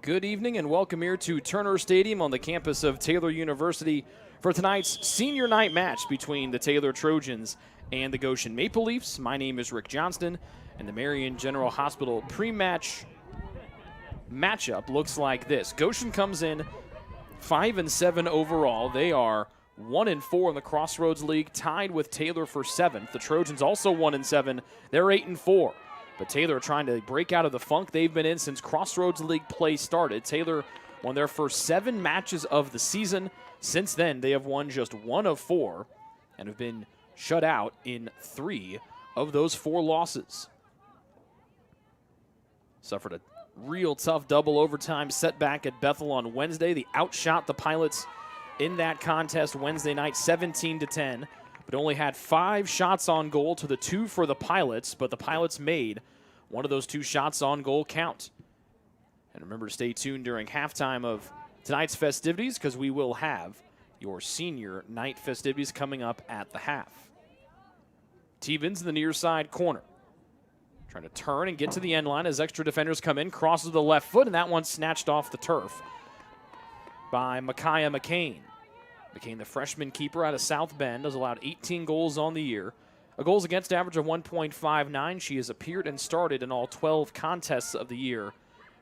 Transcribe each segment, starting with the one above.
Good evening and welcome here to Turner Stadium on the campus of Taylor University for tonight's senior night match between the Taylor Trojans and the Goshen Maple Leafs. My name is Rick Johnston, and the Marion General Hospital pre-match matchup looks like this. Goshen comes in 5-7 overall. They are 1-4 in the Crossroads League, tied with Taylor for 7th. The Trojans also 1-7. They're 8-4. But Taylor trying to break out of the funk they've been in since Crossroads League play started. Taylor won their first 7 matches of the season. Since then, they have won just 1 of 4 and have been shut out in 3 of those 4 losses. Suffered a real tough double overtime setback at Bethel on Wednesday. They outshot the Pilots in that contest Wednesday night 17-10. But only had 5 shots on goal to the 2 for the Pilots, but the Pilots made one of those 2 shots on goal count. And remember to stay tuned during halftime of tonight's festivities because we will have your senior night festivities coming up at the half. Tevens in the near side corner. Trying to turn and get to the end line as extra defenders come in, crosses the left foot, and that one snatched off the turf by Micaiah McCain. McCain, the freshman keeper out of South Bend, has allowed 18 goals on the year. A goals against average of 1.59. She has appeared and started in all 12 contests of the year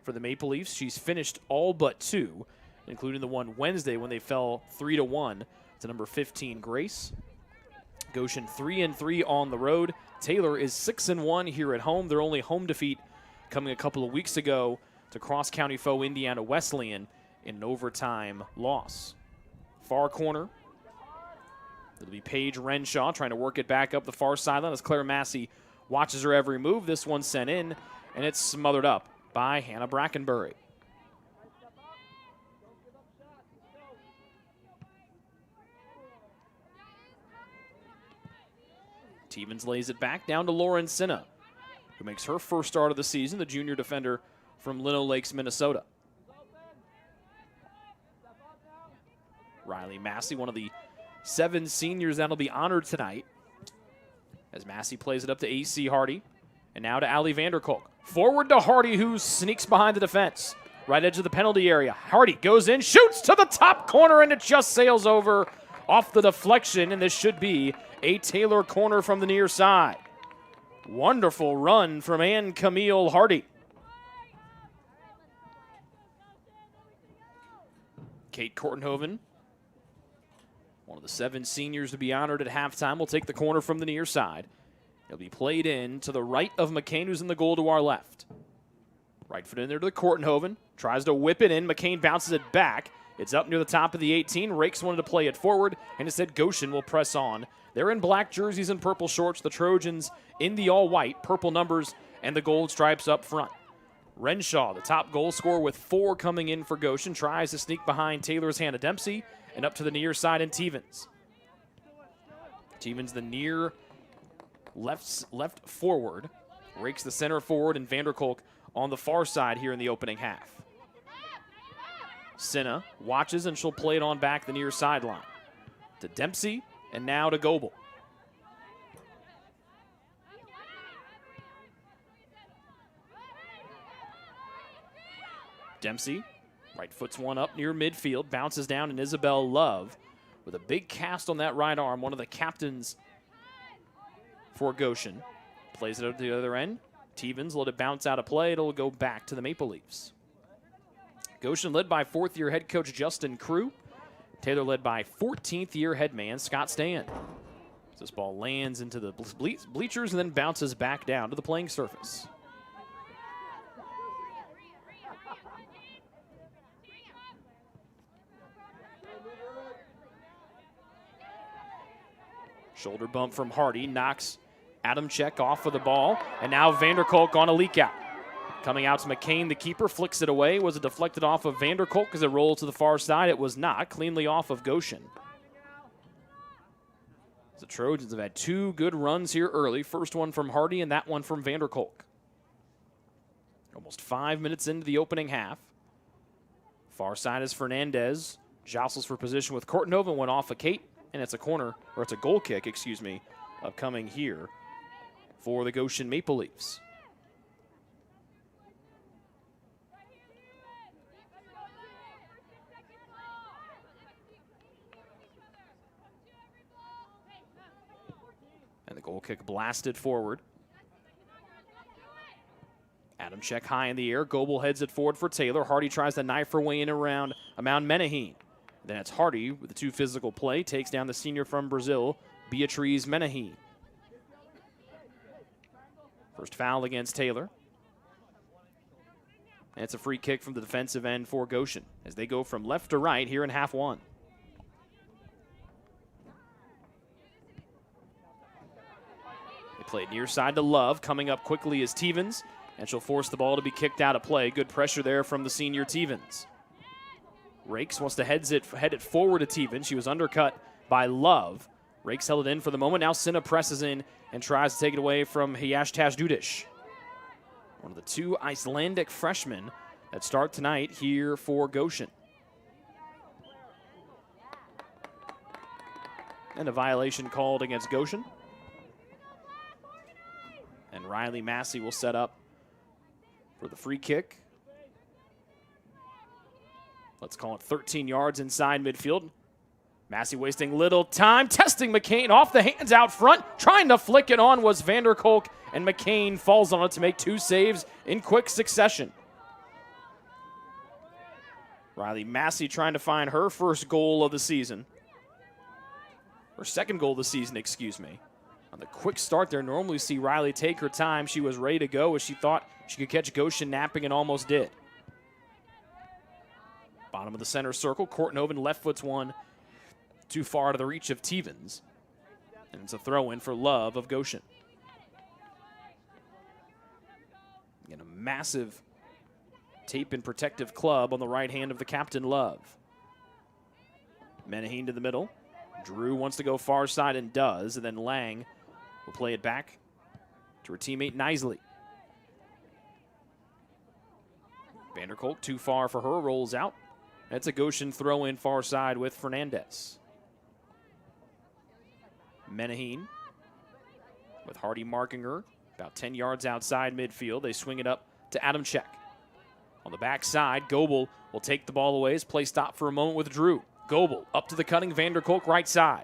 for the Maple Leafs. She's finished all but 2, including the one Wednesday when they fell 3-1 to number 15, Grace. Goshen 3-3 on the road. Taylor is 6-1 here at home. Their only home defeat coming a couple of weeks ago to cross-county foe Indiana Wesleyan in an overtime loss. Far corner. It'll be Paige Renshaw trying to work it back up the far sideline as Claire Massey watches her every move. This one sent in, and it's smothered up by Hannah Brackenbury. Tevens lays it back down to Lauren Sinna, who makes her first start of the season, the junior defender from Lino Lakes, Minnesota. Riley Massey, one of the 7 seniors that'll be honored tonight, as Massey plays it up to A.C. Hardy. And now to Allie Vanderkolk. Forward to Hardy, who sneaks behind the defense. Right edge of the penalty area. Hardy goes in, shoots to the top corner, and it just sails over off the deflection, and this should be a Taylor corner from the near side. Wonderful run from Ann Camille Hardy. Kate Kortenhoven, one of the 7 seniors to be honored at halftime, will take the corner from the near side. It'll be played in to the right of McCain, who's in the goal to our left. Right foot in there to the Kortenhoven. Tries to whip it in. McCain bounces it back. It's up near the top of the 18. Rakes wanted to play it forward, and instead Goshen will press on. They're in black jerseys and purple shorts. The Trojans in the all-white, purple numbers, and the gold stripes up front. Renshaw, the top goal scorer with 4 coming in for Goshen, tries to sneak behind Taylor's Hannah Dempsey and up to the near side in Tevens. Tevens, the near left forward, rakes the center forward, and Vanderkolk on the far side here in the opening half. Sinna watches, and she'll play it on back the near sideline to Dempsey, and now to Goebel. Dempsey, right foot's one up near midfield, bounces down, and Isabel Love with a big cast on that right arm, one of the captains for Goshen. Plays it up to the other end. Tevens let it bounce out of play. It'll go back to the Maple Leafs. Goshen led by 4th-year head coach Justin Crew. Taylor led by 14th-year head man Scott Stan. This ball lands into the bleachers and then bounces back down to the playing surface. Shoulder bump from Hardy knocks Adamczyk off of the ball, and now Vanderkolk on a leak out. Coming out to McCain, the keeper, flicks it away. Was it deflected off of Vanderkolk as it rolled to the far side? It was not. Cleanly off of Goshen. The Trojans have had 2 good runs here early. First one from Hardy and that one from Vanderkolk. Almost 5 minutes into the opening half. Far side is Fernandez. Jostles for position with Kortenhoven, went off of Kate, and it's a corner, or it's a goal kick, excuse me, upcoming here for the Goshen Maple Leafs. And the goal kick blasted forward. Adam check high in the air. Goebel heads it forward for Taylor. Hardy tries to knife her way in around Menahin. Then it's Hardy with the two physical play. Takes down the senior from Brazil, Beatriz Menahin. First foul against Taylor. And it's a free kick from the defensive end for Goshen as they go from left to right here in half one. They play it near side to Love. Coming up quickly is Tevens, and she'll force the ball to be kicked out of play. Good pressure there from the senior Tevens. Rakes wants to head it forward to Tevens. She was undercut by Love. Rakes held it in for the moment. Now Sinna presses in and tries to take it away from Hiyash Tajdudish. One of the two Icelandic freshmen that start tonight here for Goshen. And a violation called against Goshen. And Riley Massey will set up for the free kick. Let's call it 13 yards inside midfield. Massey wasting little time, testing McCain off the hands out front. Trying to flick it on was Vanderkolk, and McCain falls on it to make two saves in quick succession. Riley Massey trying to find her first goal of the season. Her second goal of the season, excuse me. On the quick start there, normally see Riley take her time. She was ready to go as she thought she could catch Goshen napping and almost did. Bottom of the center circle, Kortenhoven left foot's one too far out of the reach of Tevens. And it's a throw-in for Love of Goshen. And a massive tape and protective club on the right hand of the captain, Love. Menahin to the middle. Drew wants to go far side and does, and then Lang will play it back to her teammate Nisley. Vanderkolk too far for her, rolls out. That's a Goshen throw-in far side with Fernandez. Menahin with Hardy marking her about 10 yards outside midfield. They swing it up to Adam Check. On the backside, Goebel will take the ball away as play stop for a moment with Drew. Goebel up to the cutting Vanderkolk right side.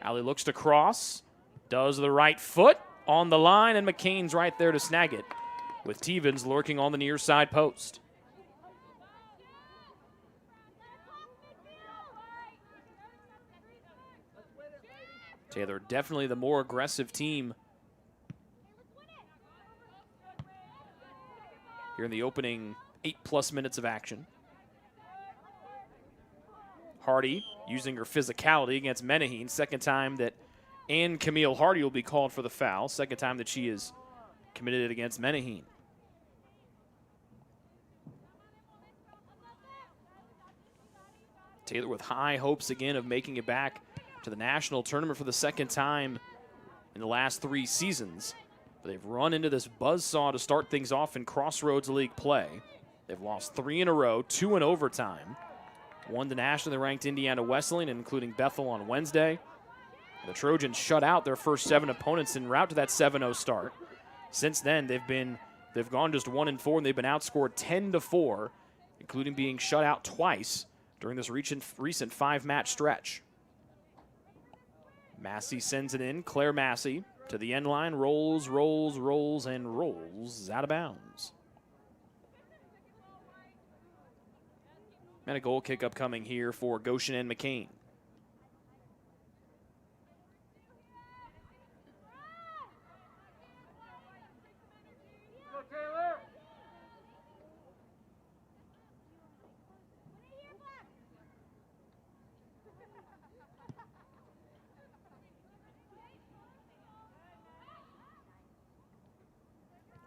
Allie looks to cross, does the right foot on the line, and McCain's right there to snag it with Tevens lurking on the near side post. Taylor definitely the more aggressive team here in the opening 8+ minutes of action. Hardy using her physicality against Menahin. Second time that Ann Camille Hardy will be called for the foul. Second time that she is committed it against Menahin. Taylor with high hopes again of making it back to the national tournament for the second time in the last 3 seasons. But they've run into this buzzsaw to start things off in Crossroads League play. They've lost 3 in a row, 2 in overtime. Won the nationally ranked Indiana Wesleyan, including Bethel on Wednesday. The Trojans shut out their first 7 opponents en route to that 7-0 start. Since then, they've gone just 1-4, and they've been outscored 10-4, including being shut out twice during this recent 5-match stretch. Massey sends it in. Claire Massey to the end line. Rolls, and rolls out of bounds. And a goal kick upcoming here for Goshen and McCain.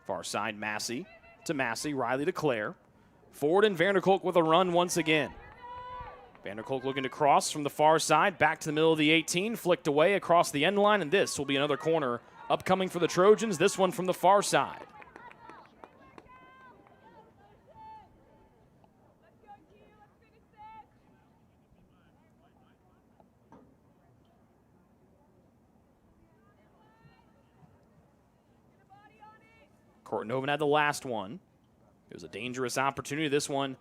Far side, Massey to Massey. Riley to Claire. Forward and Vanderkolk with a run once again. Vanderkolk looking to cross from the far side. Back to the middle of the 18. Flicked away across the end line. And this will be another corner upcoming for the Trojans. This one from the far side. Kortenhoven had the last one. It was a dangerous opportunity. This one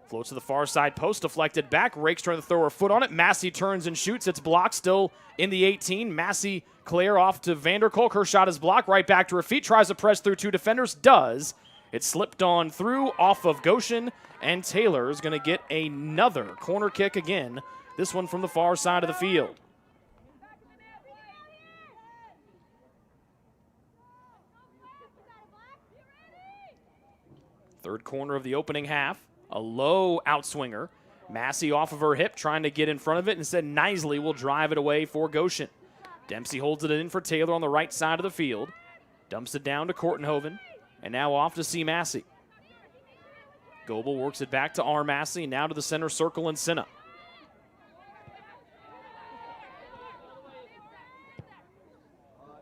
Floats to the far side post, deflected back. Rakes trying to throw her foot on it. Massey turns and shoots. It's blocked, still in the 18. Massey Claire off to Vanderkolk. Her shot is blocked. Right back to her feet. Tries to press through 2 defenders. Does. It slipped on through off of Goshen, and Taylor is going to get another corner kick again. This one from the far side of the field. Third corner of the opening half. A low outswinger. Massey off of her hip, trying to get in front of it. Instead, Knisley will drive it away for Goshen. Dempsey holds it in for Taylor on the right side of the field. Dumps it down to Kortenhoven. And now off to C. Massey. Goebel works it back to R. Massey. Now to the center circle and Sinna.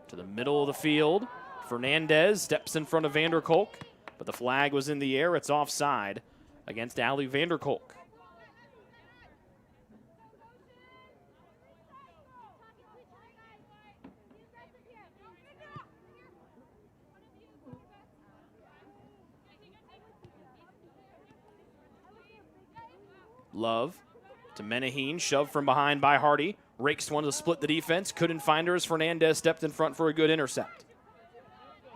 To the middle of the field. Fernandez steps in front of Vanderkolk. But the flag was in the air. It's offside against Allie Vanderkolk. Love to Menaheen, shoved from behind by Hardy. Rakes one to split the defense. Couldn't find her as Fernandez stepped in front for a good intercept.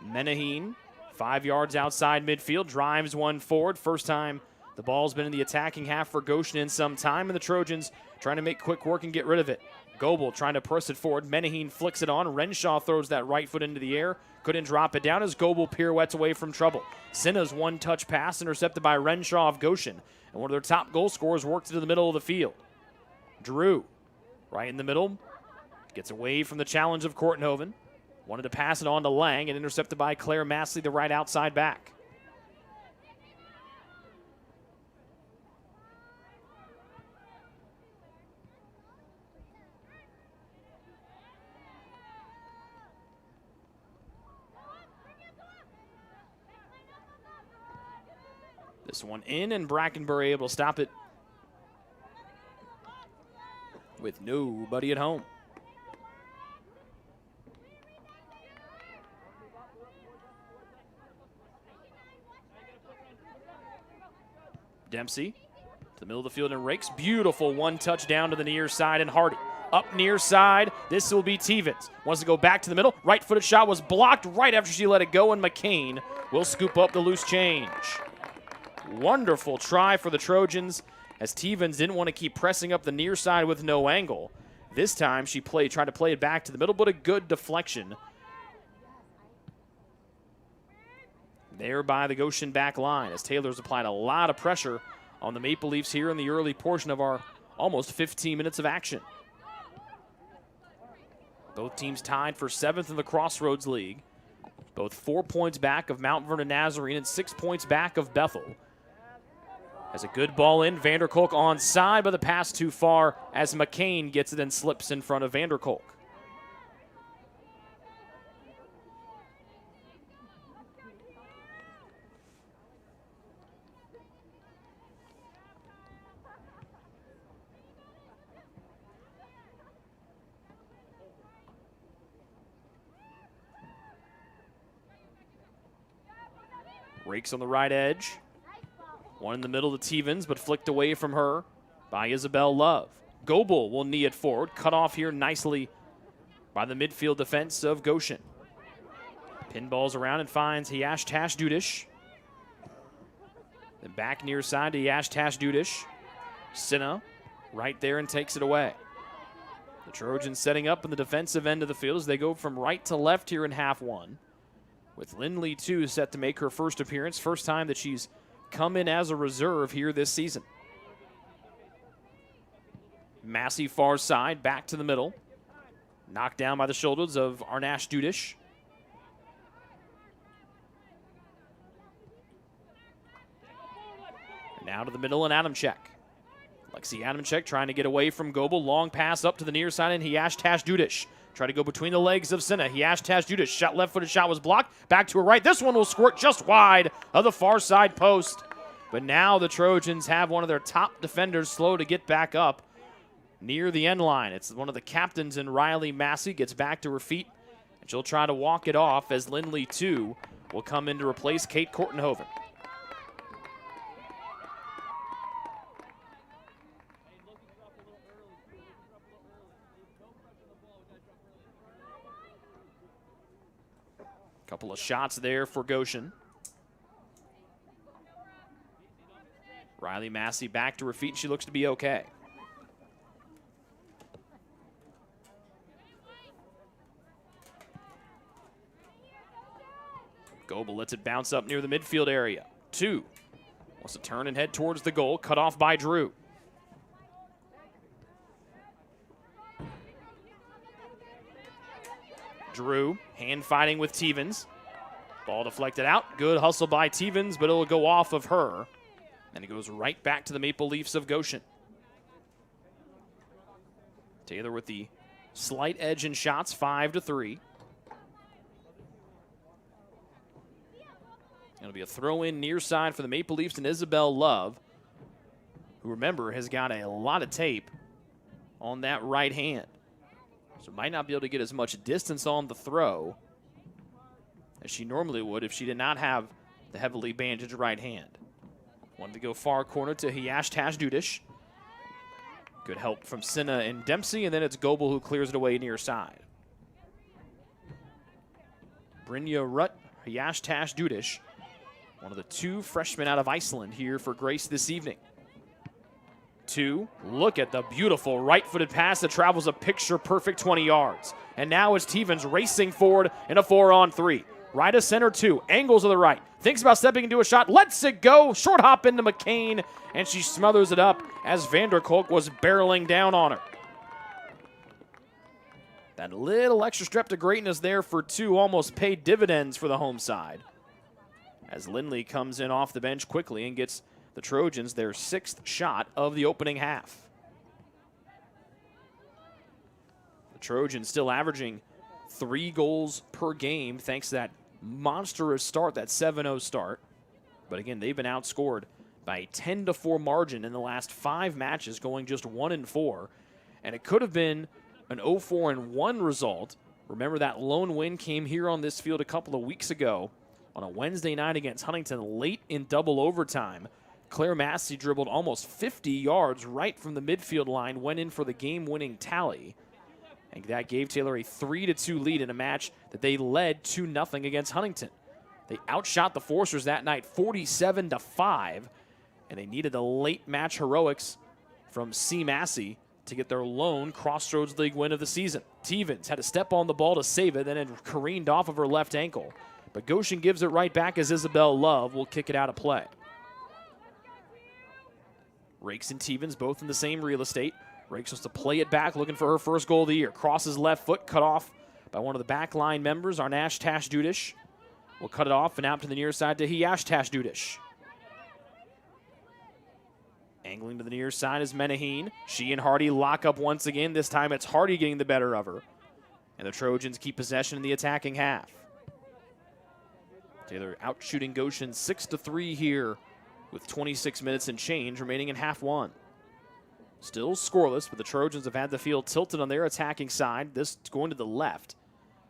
Menaheen, 5 yards outside midfield, drives one forward. First time the ball's been in the attacking half for Goshen in some time, and the Trojans trying to make quick work and get rid of it. Goebel trying to press it forward. Menaheen flicks it on. Renshaw throws that right foot into the air. Couldn't drop it down as Goebel pirouettes away from trouble. Sinna's one-touch pass intercepted by Renshaw of Goshen. And one of their top goal scorers worked into the middle of the field. Drew, right in the middle, gets away from the challenge of Kortenhoven. Wanted to pass it on to Lang and intercepted by Claire Massey, the right outside back. This one in, and Brackenbury able to stop it with nobody at home. Dempsey to the middle of the field and Rakes. Beautiful one touch down to the near side, and Hardy up near side. This will be Tevens. Wants to go back to the middle. Right-footed shot was blocked right after she let it go, and McCain will scoop up the loose change. Wonderful try for the Trojans as Tevens didn't want to keep pressing up the near side with no angle. This time she tried to play it back to the middle, but a good deflection there by the Goshen back line as Taylor's applied a lot of pressure on the Maple Leafs here in the early portion of our almost 15 minutes of action. Both teams tied for 7th in the Crossroads League. Both 4 points back of Mount Vernon Nazarene and 6 points back of Bethel. Has a good ball in. Vanderkolk onside, but the pass too far as McCain gets it and slips in front of Vanderkolk. Rakes on the right edge. One in the middle to Tevens, but flicked away from her by Isabel Love. Goebel will knee it forward. Cut off here nicely by the midfield defense of Goshen. Pinballs around and finds Hiash Tash Dudish. Then back near side to Hiash Tash Dudish. Sinna right there and takes it away. The Trojans setting up in the defensive end of the field as they go from right to left here in half one. With Lindley, too, set to make her first appearance. First time that she's come in as a reserve here this season. Massey far side, back to the middle. Knocked down by the shoulders of Arnash Dudish. And now to the middle and Adamczyk. Lexi Adamczyk trying to get away from Goebel. Long pass up to the near side and Hiash Tash Dudish. Try to go between the legs of Sinna. Hiash Tash Dudish. Shot left-footed shot was blocked. Back to her right. This one will squirt just wide of the far side post. But now the Trojans have one of their top defenders slow to get back up near the end line. It's one of the captains in Riley Massey. Gets back to her feet. And she'll try to walk it off as Lindley, too, will come in to replace Kate Kortenhoven. Couple of shots there for Goshen. Riley Massey back to her feet. She looks to be okay. Goebel lets it bounce up near the midfield area. 2. Wants to turn and head towards the goal. Cut off by Drew. Drew, hand fighting with Tevens. Ball deflected out. Good hustle by Tevens, but it'll go off of her. And it goes right back to the Maple Leafs of Goshen. Taylor with the slight edge in shots, 5-3. It'll be a throw-in near side for the Maple Leafs and Isabel Love, who, remember, has got a lot of tape on that right hand. So might not be able to get as much distance on the throw as she normally would if she did not have the heavily bandaged right hand. Wanted to go far corner to Hiyash Dudish. Good help from Sinna and Dempsey, and then it's Goebel who clears it away near side. Brynja Rutt, Hiyash Dudish, one of the 2 freshmen out of Iceland here for Grace this evening. 2, look at the beautiful right-footed pass that travels a picture-perfect 20 yards. And now it's Tevens racing forward in a 4-on-3. Right of center 2, angles to the right. Thinks about stepping into a shot, lets it go. Short hop into McCain, and she smothers it up as Vanderkolk was barreling down on her. That little extra step to greatness there for 2 almost paid dividends for the home side, as Lindley comes in off the bench quickly and gets the Trojans their 6th shot of the opening half. The Trojans still averaging 3 goals per game thanks to that monstrous start, that 7-0 start. But again, they've been outscored by a 10-4 margin in the last 5 matches, going just 1-4. And it could have been an 0-4-1 result. Remember that lone win came here on this field a couple of weeks ago on a Wednesday night against Huntington late in double overtime. Claire Massey dribbled almost 50 yards right from the midfield line, went in for the game-winning tally. And that gave Taylor a 3-2 lead in a match that they led 2-0 against Huntington. They outshot the Forcers that night 47-5, and they needed the late match heroics from C. Massey to get their lone Crossroads League win of the season. Tevens had to step on the ball to save it, then it careened off of her left ankle. But Goshen gives it right back as Isabel Love will kick it out of play. Rakes and Tevens both in the same real estate. Rakes wants to play it back, looking for her first goal of the year. Crosses left foot, cut off by one of the back line members, Arnash Dudish. Will cut it off and out to the near side to Hiyash Dudish. Angling to the near side is Menaheen. She and Hardy lock up once again. This time it's Hardy getting the better of her. And the Trojans keep possession in the attacking half. Taylor out shooting Goshen 6-3 here with 26 minutes and change remaining in half one. Still scoreless, but the Trojans have had the field tilted on their attacking side. This is going to the left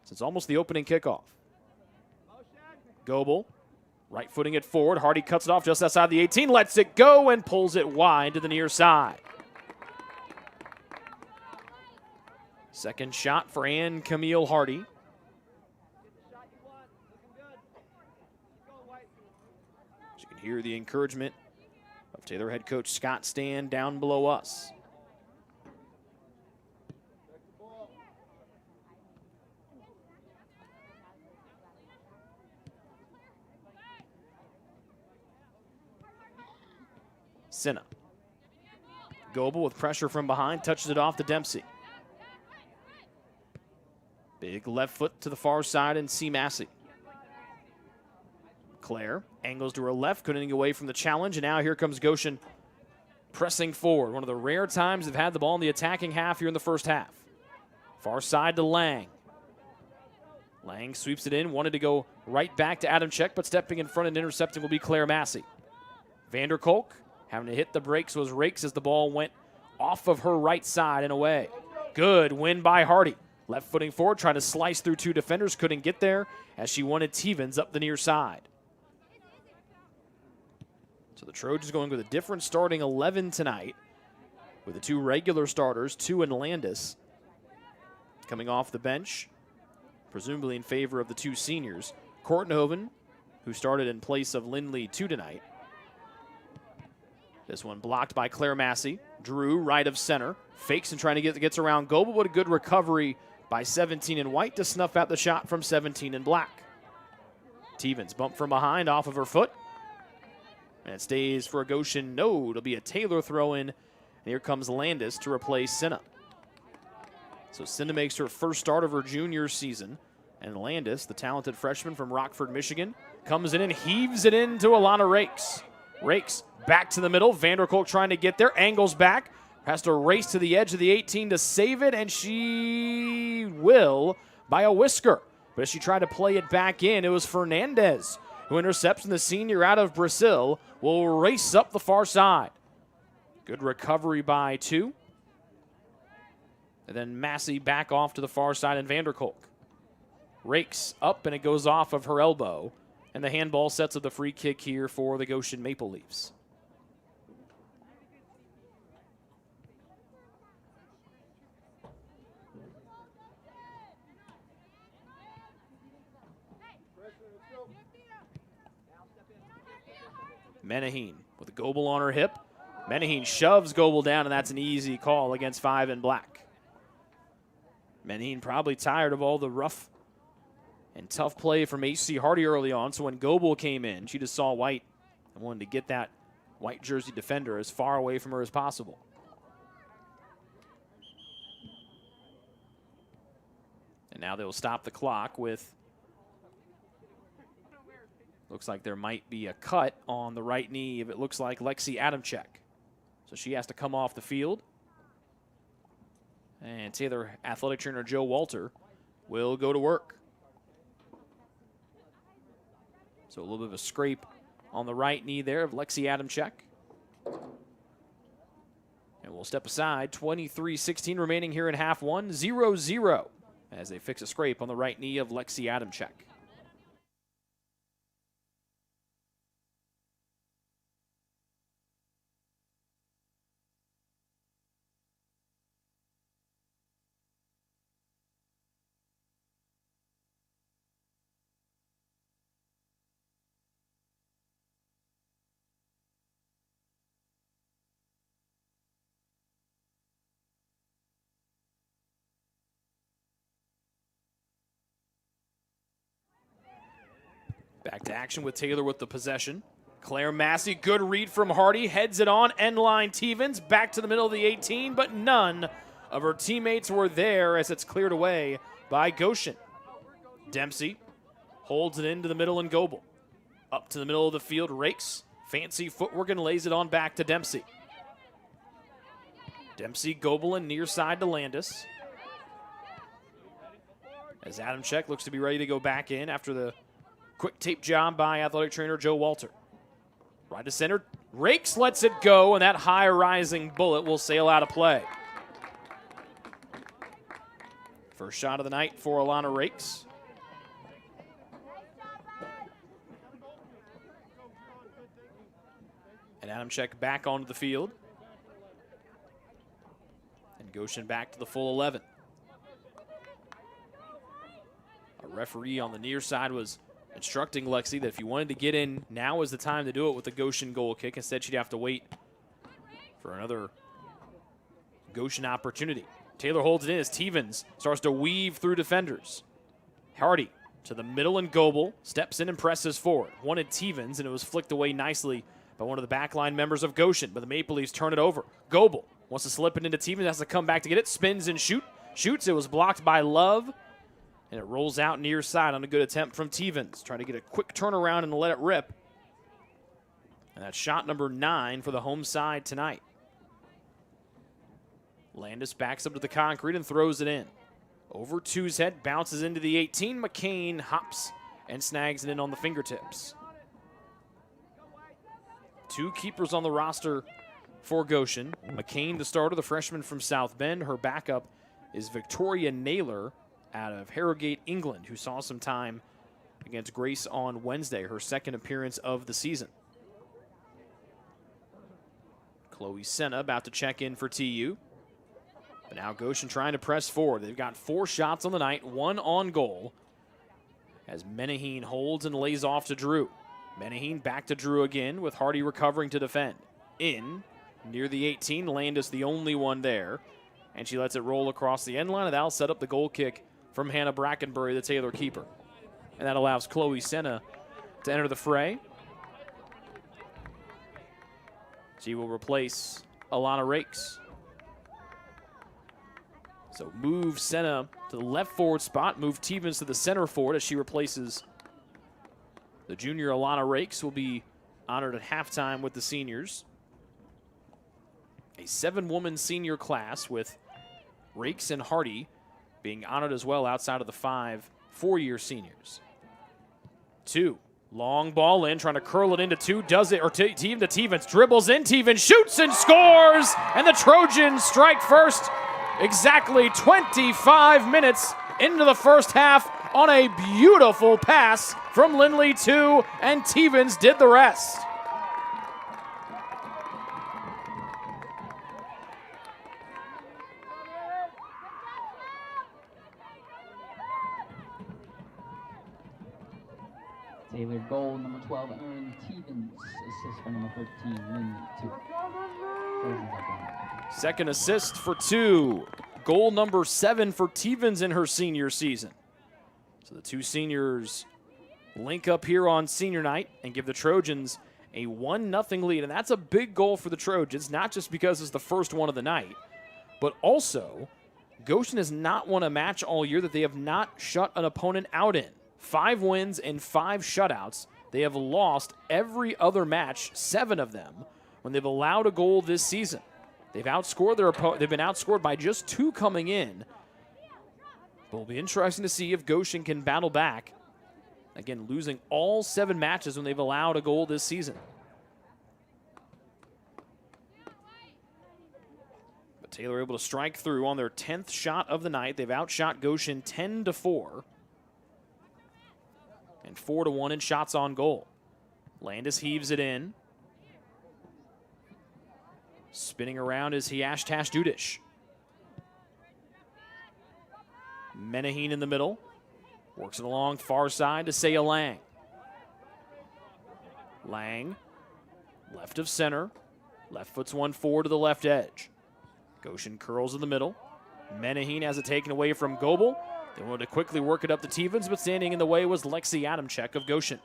since almost the opening kickoff. Goebel, right footing it forward. Hardy cuts it off just outside the 18, lets it go and pulls it wide to the near side. Second shot for Ann Camille Hardy. As you can hear the encouragement of Taylor head coach Scott Stan down below us. Sinna. Goebel with pressure from behind, touches it off to Dempsey. Big left foot to the far side and C. Massey. Claire angles to her left, couldn't get away from the challenge, and now here comes Goshen pressing forward. One of the rare times they've had the ball in the attacking half here in the first half. Far side to Lang. Lang sweeps it in, wanted to go right back to Adam Check, but stepping in front and intercepting will be Claire Massey. Vanderkolk having to hit the brakes was Rakes as the ball went off of her right side and away. Good win by Hardy. Left footing forward, trying to slice through 2 defenders, couldn't get there as she wanted Tevens up the near side. So the Trojans going with a different starting 11 tonight with the 2 regular starters, 2 and Landis coming off the bench, presumably in favor of the 2 seniors. Kortenhoven, who started in place of Lindley 2 tonight. This one blocked by Claire Massey. Drew, right of center. Fakes and trying to gets around Goebel, but a good recovery by 17 in white to snuff out the shot from 17 in black. Tevens bumped from behind off of her foot. And it stays for a Goshen. No, it'll be a Taylor throw in. And here comes Landis to replace Sinna. So Sinna makes her first start of her junior season. And Landis, the talented freshman from Rockford, Michigan, comes in and heaves it into Alana Rakes. Rakes back to the middle. Vanderkolk trying to get there. Angles back. Has to race to the edge of the 18 to save it. And she will by a whisker. But as she tried to play it back in, it was Fernandez who intercepts, and the senior out of Brazil will race up the far side. Good recovery by 2. And then Massey back off to the far side, and Vanderkolk rakes up, and it goes off of her elbow. And the handball sets up the free kick here for the Goshen Maple Leafs. Menaheen with a Goebel on her hip. Menaheen shoves Goebel down, and that's an easy call against 5 in black. Menaheen probably tired of all the rough and tough play from H.C. Hardy early on, so when Goebel came in, she just saw white and wanted to get that white jersey defender as far away from her as possible. And now they'll stop the clock with, looks like there might be a cut on the right knee, if it looks like Lexi Adamczyk. So she has to come off the field. And Taylor athletic trainer Joe Walter will go to work. So a little bit of a scrape on the right knee there of Lexi Adamczyk. And we'll step aside. 23-16 remaining here in half one. 0-0 as they fix a scrape on the right knee of Lexi Adamczyk. Back to action with Taylor with the possession. Claire Massey, good read from Hardy, heads it on, end line Tevens, back to the middle of the 18, but none of her teammates were there as it's cleared away by Goshen. Dempsey holds it into the middle and Goebel. Up to the middle of the field, rakes, fancy footwork and lays it on back to Dempsey. Dempsey, Goebel, and near side to Landis. As Adamczyk looks to be ready to go back in after the quick tape job by athletic trainer Joe Walter. Right to center. Rakes lets it go, and that high rising bullet will sail out of play. First shot of the night for Alana Rakes. And Adamczyk back onto the field. And Goshen back to the full 11. A referee on the near side was instructing Lexi that if you wanted to get in, now is the time to do it with the Goshen goal kick. Instead, she'd have to wait for another Goshen opportunity. Taylor holds it in as Tevens starts to weave through defenders. Hardy to the middle, and Goebel steps in and presses forward. Wanted Tevens, and it was flicked away nicely by one of the backline members of Goshen, but the Maple Leafs turn it over. Goebel wants to slip it into Tevens, has to come back to get it, spins and shoots. It was blocked by Love. And it rolls out near side on a good attempt from Tevens. Trying to get a quick turnaround and let it rip. And that's shot number 9 for the home side tonight. Landis backs up to the concrete and throws it in. Over two's head, bounces into the 18. McCain hops and snags it in on the fingertips. 2 keepers on the roster for Goshen. McCain, the starter, the freshman from South Bend. Her backup is Victoria Naylor out of Harrogate, England, who saw some time against Grace on Wednesday, her second appearance of the season. Chloe Senna about to check in for TU. But now Goshen trying to press forward. They've got 4 shots on the night, 1 on goal. as Menaheen holds and lays off to Drew. Menaheen back to Drew again with Hardy recovering to defend. In, near the 18, Landis the only one there. And she lets it roll across the end line, and that'll set up the goal kick from Hannah Brackenbury, the Taylor keeper. And that allows Chloe Senna to enter the fray. She will replace Alana Rakes. So move Senna to the left forward spot, move Tevens to the center forward as she replaces the junior Alana Rakes, will be honored at halftime with the seniors. A 7-woman senior class with Rakes and Hardy being honored as well outside of the 5 four-year seniors. 2, long ball in, trying to curl it into 2, does it, or Team to Tevens, dribbles in, Tevens shoots and scores, and the Trojans strike first exactly 25 minutes into the first half on a beautiful pass from Lindley 2, and Tevens did the rest. Taylor goal, number 12, Aaron Tevens, assist for number 13, Lindley 2. Second assist for 2. Goal number 7 for Tevens in her senior season. So the 2 seniors link up here on senior night and give the Trojans a 1-0 lead. And that's a big goal for the Trojans, not just because it's the first one of the night, but also Goshen has not won a match all year that they have not shut an opponent out in. 5 wins and 5 shutouts. They have lost every other match, 7 of them, when they've allowed a goal this season. They've outscored their opponent. They've been outscored by just 2 coming in. But it'll be interesting to see if Goshen can battle back. Again, losing all 7 matches when they've allowed a goal this season. But Taylor able to strike through on their 10th shot of the night. They've outshot Goshen 10-4. And 4-1 in shots on goal. Landis heaves it in. Spinning around is Hiashtash Dudish. Menaheen in the middle. Works it along far side to Saya Lang. Lang, left of center. Left foot's one forward to the left edge. Goshen curls in the middle. Menaheen has it taken away from Goebel. They wanted to quickly work it up to Tevens, but standing in the way was Lexi Adamczyk of Goshen.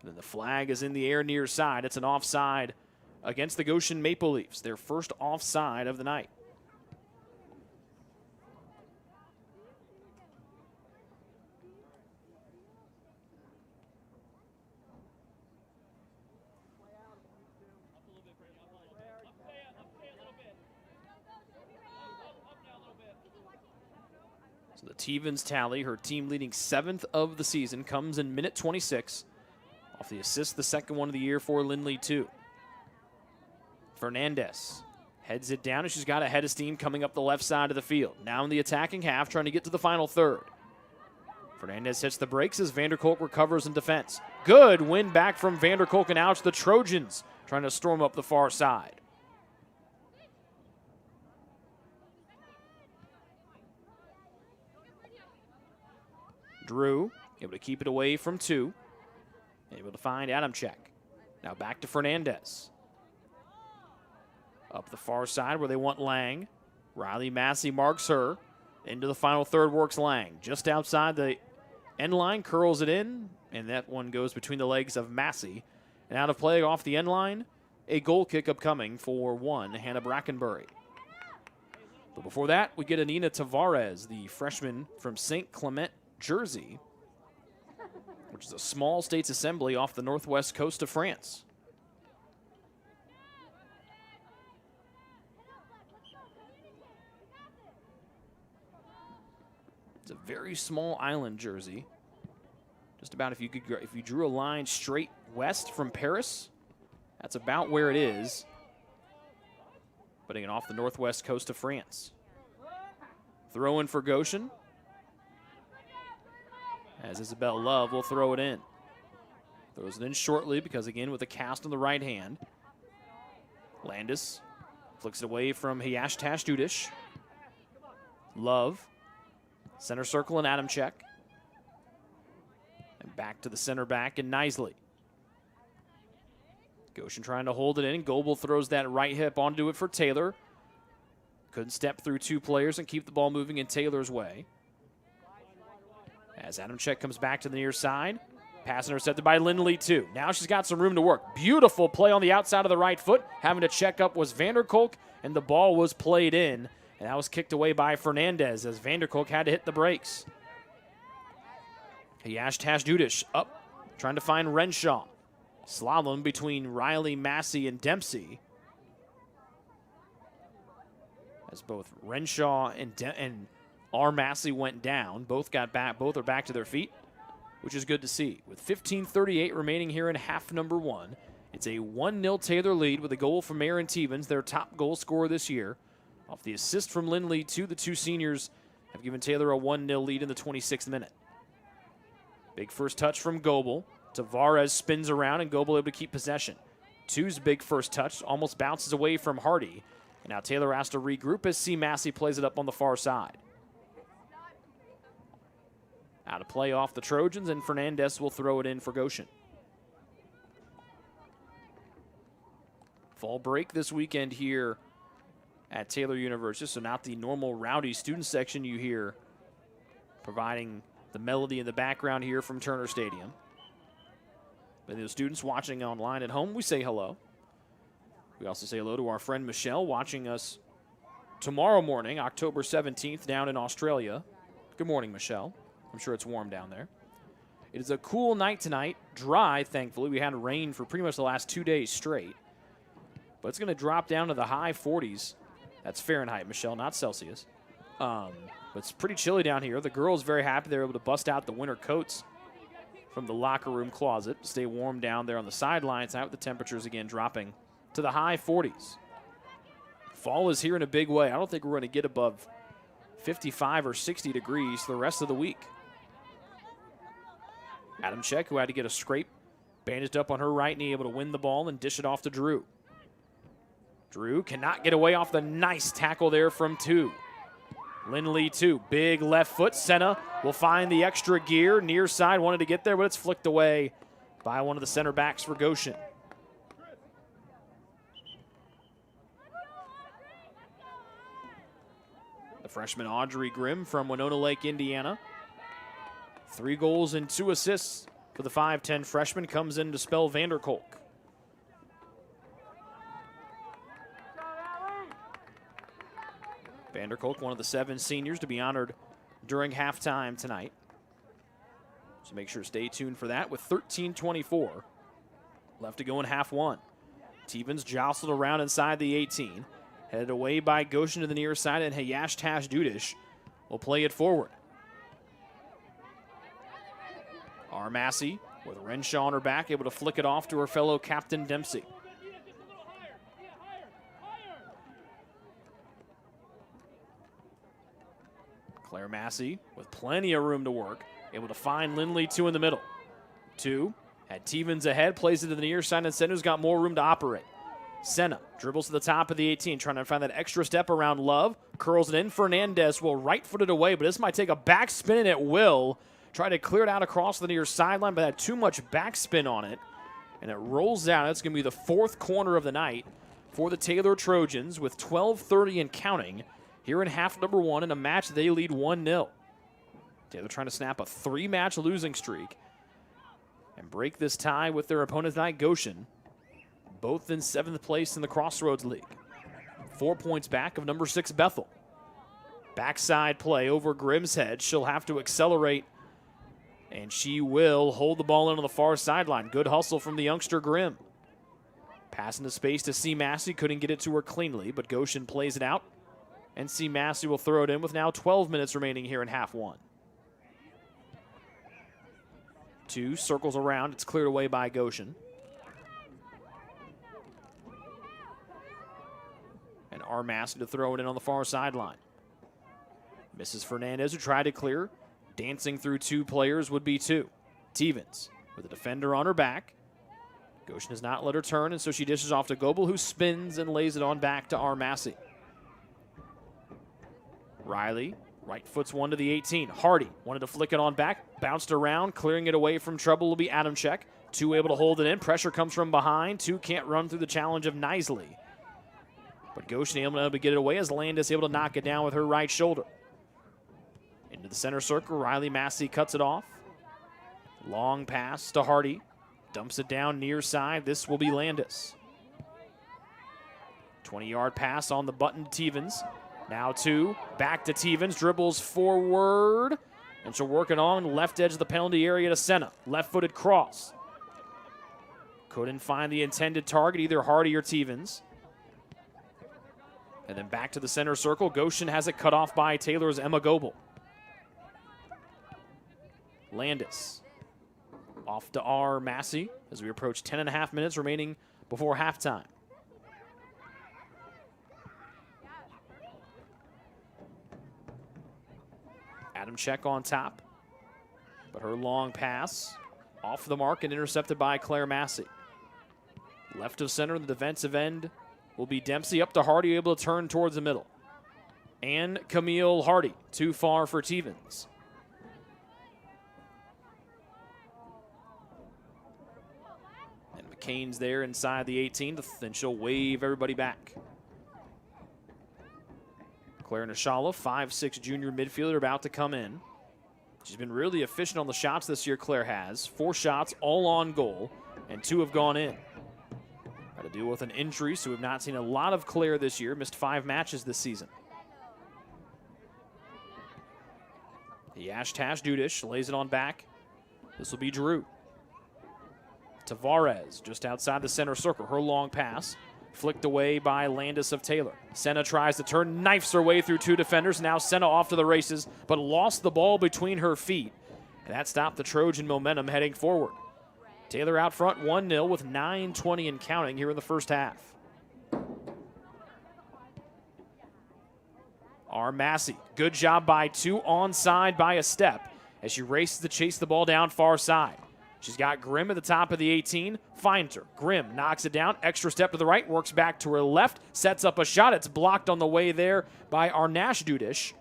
And then the flag is in the air near side. It's an offside against the Goshen Maple Leafs, their first offside of the night. So the Tevens tally, her team leading 7th of the season, comes in minute 26 off the assist, the second one of the year for Lindley 2. Fernandez heads it down, and she's got a head of steam coming up the left side of the field. Now in the attacking half, trying to get to the final third. Fernandez hits the brakes as Vanderkolk recovers in defense. Good win back from Vanderkolk, and out to the Trojans trying to storm up the far side. Drew able to keep it away from 2. Able to find Adamczyk. Now back to Fernandez. Up the far side where they want Lang. Riley Massey marks her. Into the final third works Lang. Just outside the end line, curls it in, and that one goes between the legs of Massey. And out of play off the end line, a goal kick upcoming for 1, Hannah Brackenbury. But before that, we get Anina Tavares, the freshman from St. Clement, Jersey, which is a small states assembly off the northwest coast of France. It's a very small island, Jersey. Just about if you drew a line straight west from Paris, that's about where it is. Putting it off the northwest coast of France. Throw in for Goshen. As Isabel Love will throw it in. Throws it in shortly because, again, with a cast on the right hand. Landis flicks it away from Hiashtash Dudish. Love. Center circle and Adamczyk. Back to the center back and Nisley. Goshen trying to hold it in. Goebel throws that right hip onto it for Taylor. Couldn't step through two players and keep the ball moving in Taylor's way. As Adamczyk comes back to the near side. Pass intercepted by Lindley, too. Now she's got some room to work. Beautiful play on the outside of the right foot. Having to check up was Vanderkolk, and the ball was played in. And that was kicked away by Fernandez as Vanderkolk had to hit the brakes. Yash Dudish up, trying to find Renshaw. Slalom between Riley, Massey, and Dempsey. As both Renshaw and R. Massey went down. Both got back. Both are back to their feet, which is good to see. With 15:38 remaining here in half number one, it's a 1-0 Taylor lead with a goal from Aaron Tevens, their top goal scorer this year. Off the assist from Lindley, the two seniors have given Taylor a 1-0 lead in the 26th minute. Big first touch from Goebel. Tavares spins around and Goebel able to keep possession. Two's big first touch almost bounces away from Hardy. And now Taylor has to regroup as C. Massey plays it up on the far side. Out of play off the Trojans, and Fernandez will throw it in for Goshen. Fall break this weekend here at Taylor University, so not the normal rowdy student section you hear providing the melody in the background here from Turner Stadium. But the students watching online at home, we say hello. We also say hello to our friend Michelle watching us tomorrow morning, October 17th, down in Australia. Good morning, Michelle. I'm sure it's warm down there. It is a cool night tonight, dry, thankfully. We had rain for pretty much the last 2 days straight. But it's going to drop down to the high 40s. That's Fahrenheit, Michelle, not Celsius. But it's pretty chilly down here. The girls very happy they're able to bust out the winter coats from the locker room closet. Stay warm down there on the sidelines. Now with the temperatures again dropping to the high 40s. Fall is here in a big way. I don't think we're going to get above 55 or 60 degrees the rest of the week. Adamczyk, who had to get a scrape, bandaged up on her right knee, able to win the ball and dish it off to Drew. Drew cannot get away off the nice tackle there from two. Lindley, too. Big left foot. Senna will find the extra gear. Near side wanted to get there, but it's flicked away by one of the center backs for Goshen. The freshman Audrey Grimm from Winona Lake, Indiana. 3 goals and 2 assists for the 5'10 freshman. Comes in to spell Vanderkolk. Vanderkolk, one of the 7 seniors to be honored during halftime tonight. So make sure to stay tuned for that with 13:24 left to go in half one. Tevens jostled around inside the 18. Headed away by Goshen to the near side, and Hayash Dudish will play it forward. R. Massey with Renshaw on her back, able to flick it off to her fellow captain Dempsey. Claire Massey with plenty of room to work, able to find Lindley, 2 in the middle. 2 had Tevens ahead, plays it to the near side, and Senna's got more room to operate. Senna dribbles to the top of the 18, trying to find that extra step around Love. Curls it in. Fernandez will right-foot it away, but this might take a backspin, and it will. Try to clear it out across the near sideline, but had too much backspin on it. And it rolls out. That's going to be the 4th corner of the night for the Taylor Trojans with 12:30 and counting here in half number one in a match they lead 1-0. Taylor trying to snap a 3-match losing streak and break this tie with their opponent tonight, Goshen. Both in 7th place in the Crossroads League. 4 points back of number 6 Bethel. Backside play over Grimm's head. She'll have to accelerate, and she will hold the ball in on the far sideline. Good hustle from the youngster Grimm. Pass into space to C. Massey. Couldn't get it to her cleanly, but Goshen plays it out, and C. Massey will throw it in with now 12 minutes remaining here in half one. 2 circles around. It's cleared away by Goshen. And R. Massey to throw it in on the far sideline. Mrs. Fernandez, who tried to clear. Dancing through 2 players would be 2. Tevens with a defender on her back. Goshen does not let her turn, and so she dishes off to Goebel, who spins and lays it on back to R. Massey. Riley Right foot's one to the 18. Hardy wanted to flick it on back, bounced around, clearing it away from trouble will be Adamczyk. 2 able to hold it in. Pressure comes from behind. 2 can't run through the challenge of Knisley. But Goshen able to get it away as Landis able to knock it down with her right shoulder. Into the center circle, Riley Massey cuts it off. Long pass to Hardy. Dumps it down near side. This will be Landis. 20-yard pass on the button to Tevens. Now 2, back to Tevens, dribbles forward. And she'll work it on left edge of the penalty area to Senna. Left-footed cross. Couldn't find the intended target, either Hardy or Tevens. And then back to the center circle. Goshen has it cut off by Taylor's Emma Goebel. Landis. Off to R. Massey as we approach 10.5 minutes remaining before halftime. Adamczyk on top, but her long pass off the mark and intercepted by Claire Massey. Left of center, the defensive end will be Dempsey. Up to Hardy, able to turn towards the middle. And Camille Hardy, too far for Tevens. And McCain's there inside the 18, then she'll wave everybody back. Claire Nishala, 5'6" junior midfielder, about to come in. She's been really efficient on the shots this year, Claire has. 4 shots, all on goal, and 2 have gone in. Got to deal with an injury, so we've not seen a lot of Claire this year. Missed 5 matches this season. Yashtash Dudish lays it on back. This will be Drew. Tavares just outside the center circle. Her long pass. Flicked away by Landis of Taylor. Senna tries to turn, knifes her way through 2 defenders. Now Senna off to the races, but lost the ball between her feet. And that stopped the Trojan momentum heading forward. Taylor out front 1-0 with 9:20 and counting here in the first half. R. Massey, good job by 2, onside by a step as she races to chase the ball down far side. She's got Grimm at the top of the 18, finds her. Grimm knocks it down, extra step to the right, works back to her left, sets up a shot. It's blocked on the way there by Arnash Dudish.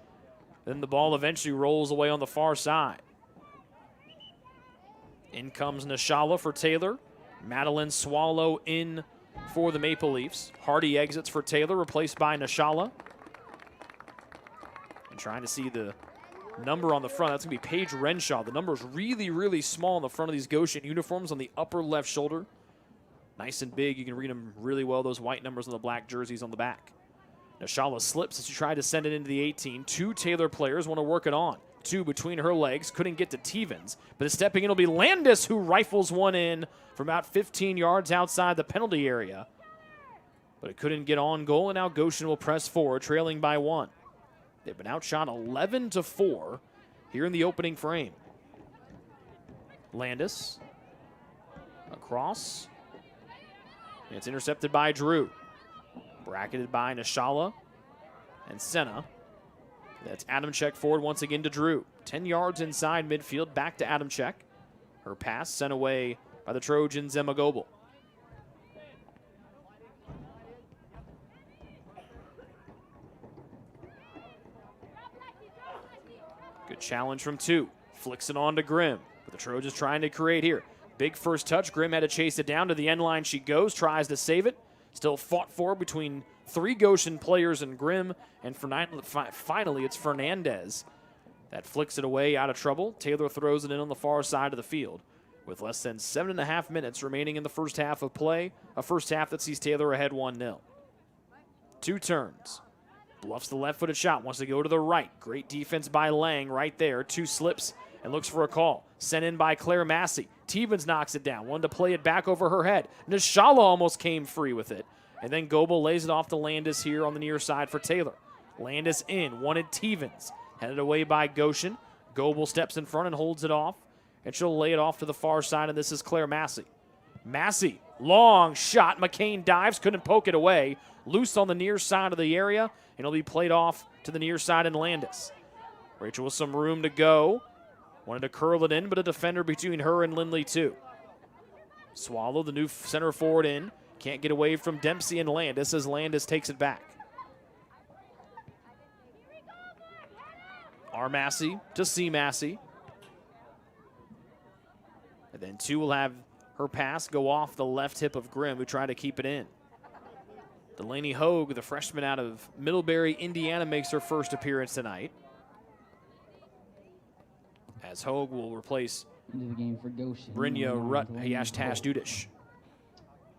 Then the ball eventually rolls away on the far side. In comes Nishala for Taylor. Madeline Swallow in for the Maple Leafs. Hardy exits for Taylor, replaced by Nishala. And trying to see the number on the front. That's going to be Paige Renshaw. The number is really, really small on the front of these Goshen uniforms on the upper left shoulder. Nice and big. You can read them really well, those white numbers on the black jerseys on the back. Nishala slips as she tried to send it into the 18. 2 Taylor players want to work it on. 2 between her legs. Couldn't get to Tevens. But stepping in will be Landis, who rifles one in from about 15 yards outside the penalty area. But it couldn't get on goal, and now Goshen will press forward, trailing by 1. They've been outshot 11-4 here in the opening frame. Landis across. And it's intercepted by Drew. Bracketed by Nishala and Senna. That's Adamczyk forward once again to Drew. 10 yards inside midfield, back to Adamczyk. Her pass sent away by the Trojans' Emma Goebel. Good challenge from 2. Flicks it on to Grimm. But the Trojans trying to create here. Big first touch. Grimm had to chase it down to the end line. She goes, tries to save it. Still fought for between 3 Goshen players and Grimm. And finally, it's Fernandez that flicks it away out of trouble. Taylor throws it in on the far side of the field with less than 7.5 minutes remaining in the first half of play. A first half that sees Taylor ahead 1-0. 2 turns. Bluffs the left-footed shot, wants to go to the right. Great defense by Lang right there. 2 slips and looks for a call. Sent in by Claire Massey. Tevens knocks it down. Wanted to play it back over her head. Nishala almost came free with it. And then Goebel lays it off to Landis here on the near side for Taylor. Landis in, wanted Tevens. Headed away by Goshen. Goebel steps in front and holds it off. And she'll lay it off to the far side, and this is Claire Massey. Massey, long shot. McCain dives, couldn't poke it away. Loose on the near side of the area, and it'll be played off to the near side in Landis. Rachel with some room to go. Wanted to curl it in, but a defender between her and Lindley too. Swallow, the new center forward in. Can't get away from Dempsey and Landis as Landis takes it back. R. Massey to C. Massey. And then 2 will have her pass go off the left hip of Grimm, who tried to keep it in. Delaney Hogue, the freshman out of Middlebury, Indiana, makes her first appearance tonight. As Hogue will replace Into the game for Goshen. Brynja Rutt-Hayashtash-Dudish.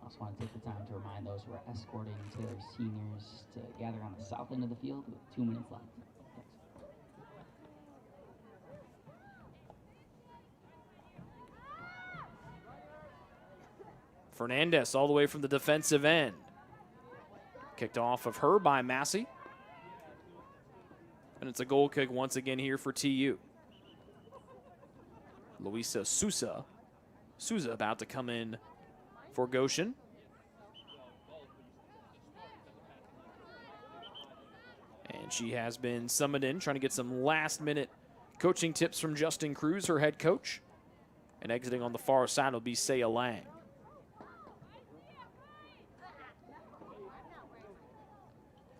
I also want to take the time to remind those who are escorting Taylor's seniors to gather on the south end of the field with 2 minutes left. Fernandez all the way from the defensive end. Kicked off of her by Massey. And it's a goal kick once again here for TU. Luisa Sousa. Sousa about to come in for Goshen. And she has been summoned in, trying to get some last-minute coaching tips from Justin Cruz, her head coach. And exiting on the far side will be Saya Lang.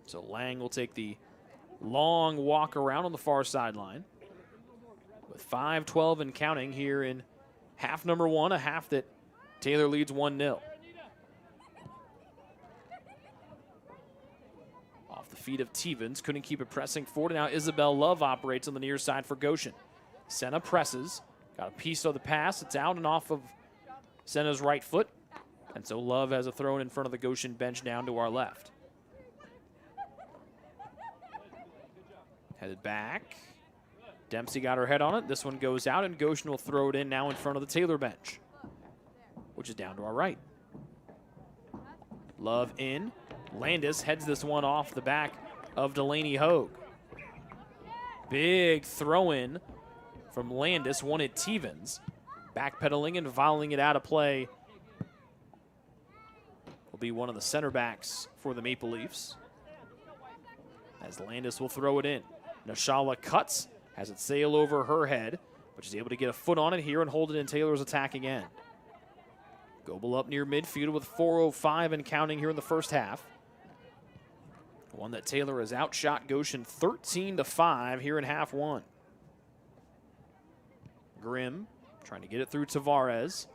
So Lang will take the long walk around on the far sideline. With 5:12 and counting here in half number 1, a half that Taylor leads 1-0. Off the feet of Tevens, couldn't keep it pressing forward. Now Isabel Love operates on the near side for Goshen. Senna presses, got a piece of the pass. It's out and off of Senna's right foot. And so Love has a throw in front of the Goshen bench down to our left. Headed back. Dempsey got her head on it. This one goes out, and Goshen will throw it in now in front of the Taylor bench, which is down to our right. Love in. Landis heads this one off the back of Delaney Hogue. Big throw in from Landis, one at Tevens. Backpedaling and volleying it out of play will be one of the center backs for the Maple Leafs, as Landis will throw it in. Nashala cuts, has it sail over her head, but she's able to get a foot on it here and hold it in Taylor's attacking end. Goebel up near midfield with 4:05 and counting here in the first half. One that Taylor has outshot Goshen 13-5 here in half 1. Grimm trying to get it through Tavares.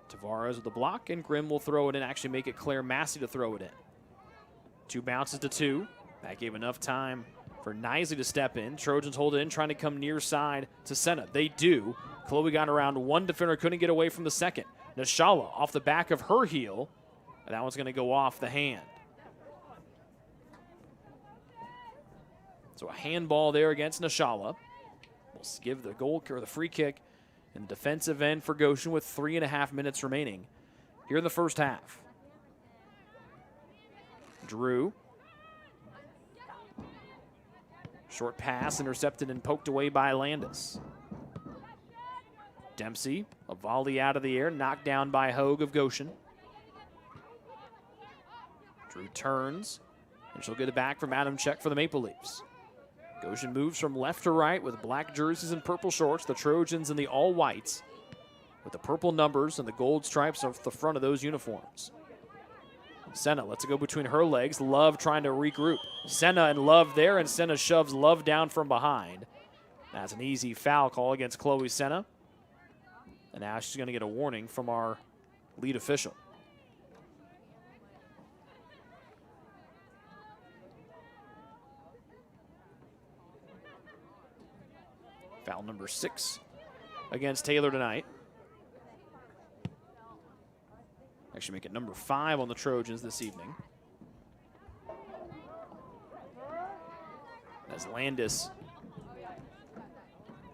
Tavares with the block, and Grimm will throw it in, actually make it Claire Massey to throw it in. 2 bounces to 2. That gave enough time for Knisely to step in. Trojans hold it in, trying to come near side to Senna. They do. Chloe got around one defender, couldn't get away from the second. Nashala off the back of her heel, and that one's going to go off the hand. So a handball there against Nashala. We'll give the goal or the free kick in the defensive end for Goshen with 3.5 minutes remaining here in the first half. Drew. Short pass intercepted and poked away by Landis. Dempsey, a volley out of the air, knocked down by Hogue of Goshen. Drew turns, and she'll get it back from Adam Check for the Maple Leafs. Goshen moves from left to right with black jerseys and purple shorts. The Trojans in the all whites with the purple numbers and the gold stripes off the front of those uniforms. Senna lets it go between her legs. Love trying to regroup. Senna and Love there, and Senna shoves Love down from behind. That's an easy foul call against Chloe Senna. And now she's going to get a warning from our lead official. Foul number 6 against Taylor tonight. Actually make it number 5 on the Trojans this evening. As Landis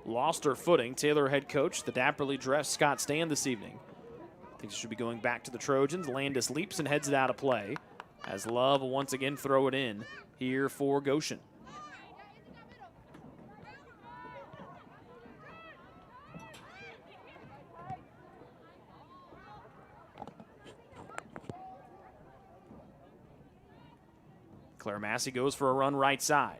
lost her footing, Taylor head coach, the dapperly dressed Scott Stan this evening, thinks it should be going back to the Trojans. Landis leaps and heads it out of play as Love will once again throw it in here for Goshen. Claire Massey goes for a run right side.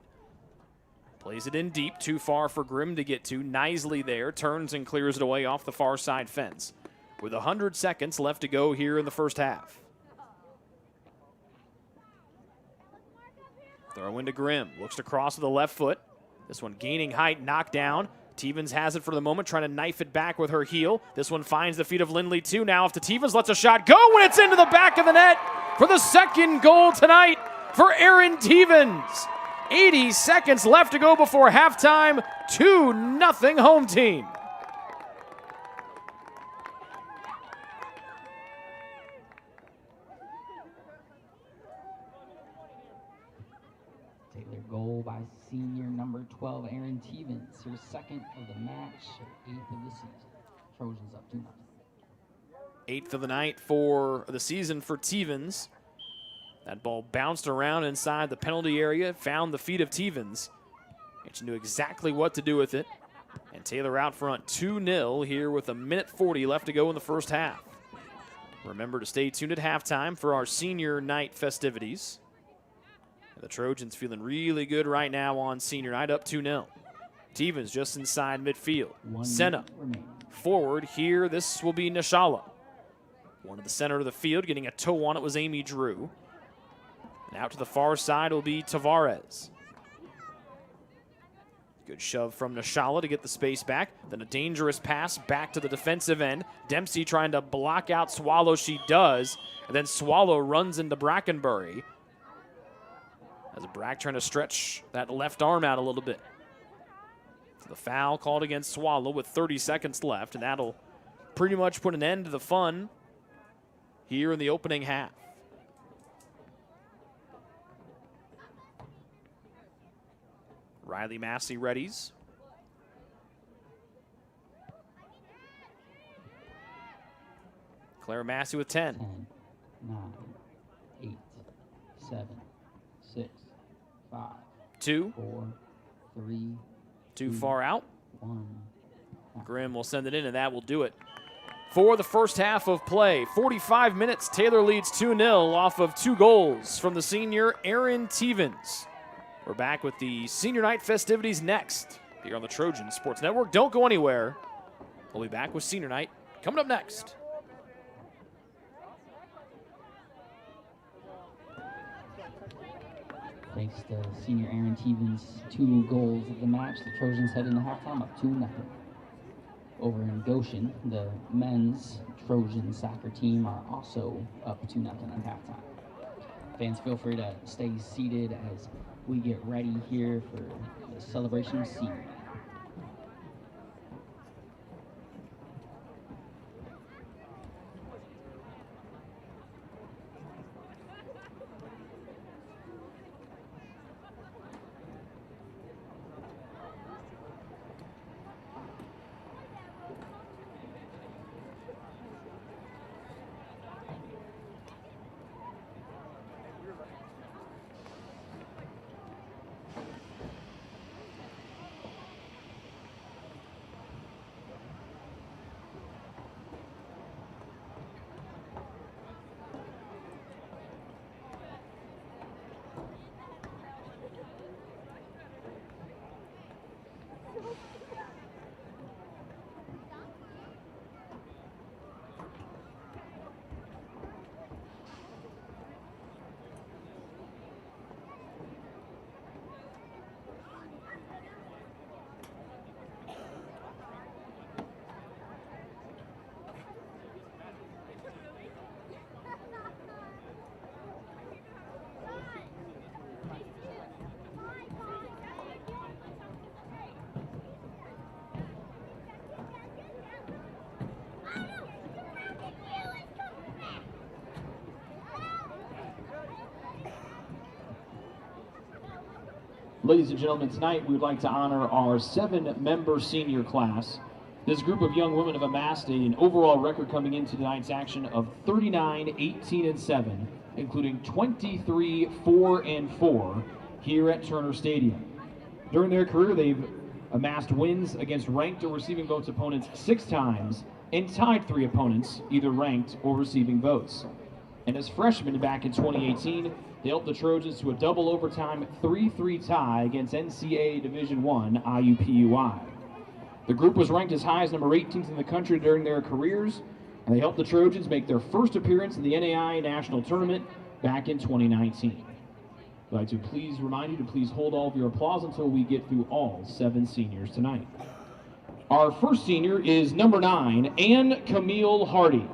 Plays it in deep, too far for Grimm to get to. Knisely there, turns and clears it away off the far side fence. With 100 seconds left to go here in the first half. Throw into Grimm, looks to cross with the left foot. This one gaining height, knocked down. Tevens has it for the moment, trying to knife it back with her heel. This one finds the feet of Lindley too. Now off to Tevens, lets a shot go, and it's into the back of the net for the second goal tonight for Erin Tevens. 80 seconds left to go before halftime. 2-0 home team. Taylor goal by senior number 12, Erin Tevens, her second of the match, her 8th of the season. Trojans up 2-0. 8th of the night for the season for Tevens. That ball bounced around inside the penalty area, found the feet of Tevens, and she knew exactly what to do with it. And Taylor out front 2-0 here with 1:40 left to go in the first half. Remember to stay tuned at halftime for our senior night festivities. The Trojans feeling really good right now on senior night, up 2-0. Tevens just inside midfield. Senna forward here. This will be Nishala. One to the center of the field, getting a toe on it was Amy Drew. And out to the far side will be Tavares. Good shove from Nishala to get the space back. Then a dangerous pass back to the defensive end. Dempsey trying to block out Swallow. She does. And then Swallow runs into Brackenbury. As Brack trying to stretch that left arm out a little bit. So the foul called against Swallow with 30 seconds left, and that'll pretty much put an end to the fun here in the opening half. Riley Massey readies. Claire Massey with 10. 10, 9, 8, 7, 6, 5, 2. 4, 3, Too far out. 1. Grimm will send it in, and that will do it for the first half of play. 45 minutes. Taylor leads 2-0 off of 2 goals from the senior Erin Tevens. We're back with the senior night festivities next here on the Trojan Sports Network. Don't go anywhere. We'll be back with senior night coming up next. Thanks to senior Erin Tevens' 2 goals of the match, the Trojans head into halftime up 2-0. Over in Goshen, the men's Trojan soccer team are also up 2-0 at halftime. Fans, feel free to stay seated as we get ready here for the celebration of senior. Ladies and gentlemen, tonight we would like to honor our 7-member senior class. This group of young women have amassed an overall record coming into tonight's action of 39, 18, and 7, including 23, 4, and 4 here at Turner Stadium. During their career, they've amassed wins against ranked or receiving votes opponents 6 times and tied 3 opponents, either ranked or receiving votes. And as freshmen back in 2018, they helped the Trojans to a double overtime 3-3 tie against NCAA Division I IUPUI. The group was ranked as high as number 18th in the country during their careers, and they helped the Trojans make their first appearance in the NAI National Tournament back in 2019. I'd like to please remind you to please hold all of your applause until we get through all 7 seniors tonight. Our first senior is number 9, Ann Camille Hardy.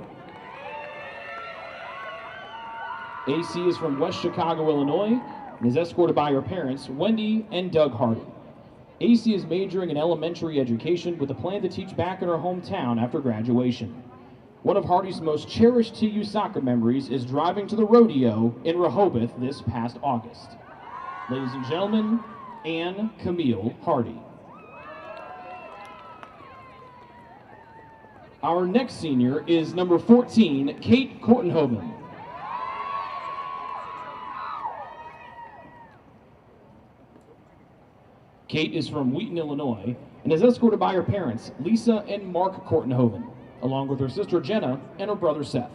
AC is from West Chicago, Illinois, and is escorted by her parents, Wendy and Doug Hardy. AC is majoring in elementary education with a plan to teach back in her hometown after graduation. One of Hardy's most cherished TU soccer memories is driving to the rodeo in Rehoboth this past August. Ladies and gentlemen, Ann Camille Hardy. Our next senior is number 14, Kate Kortenhoven. Kate is from Wheaton, Illinois, and is escorted by her parents, Lisa and Mark Kortenhoven, along with her sister Jenna and her brother Seth.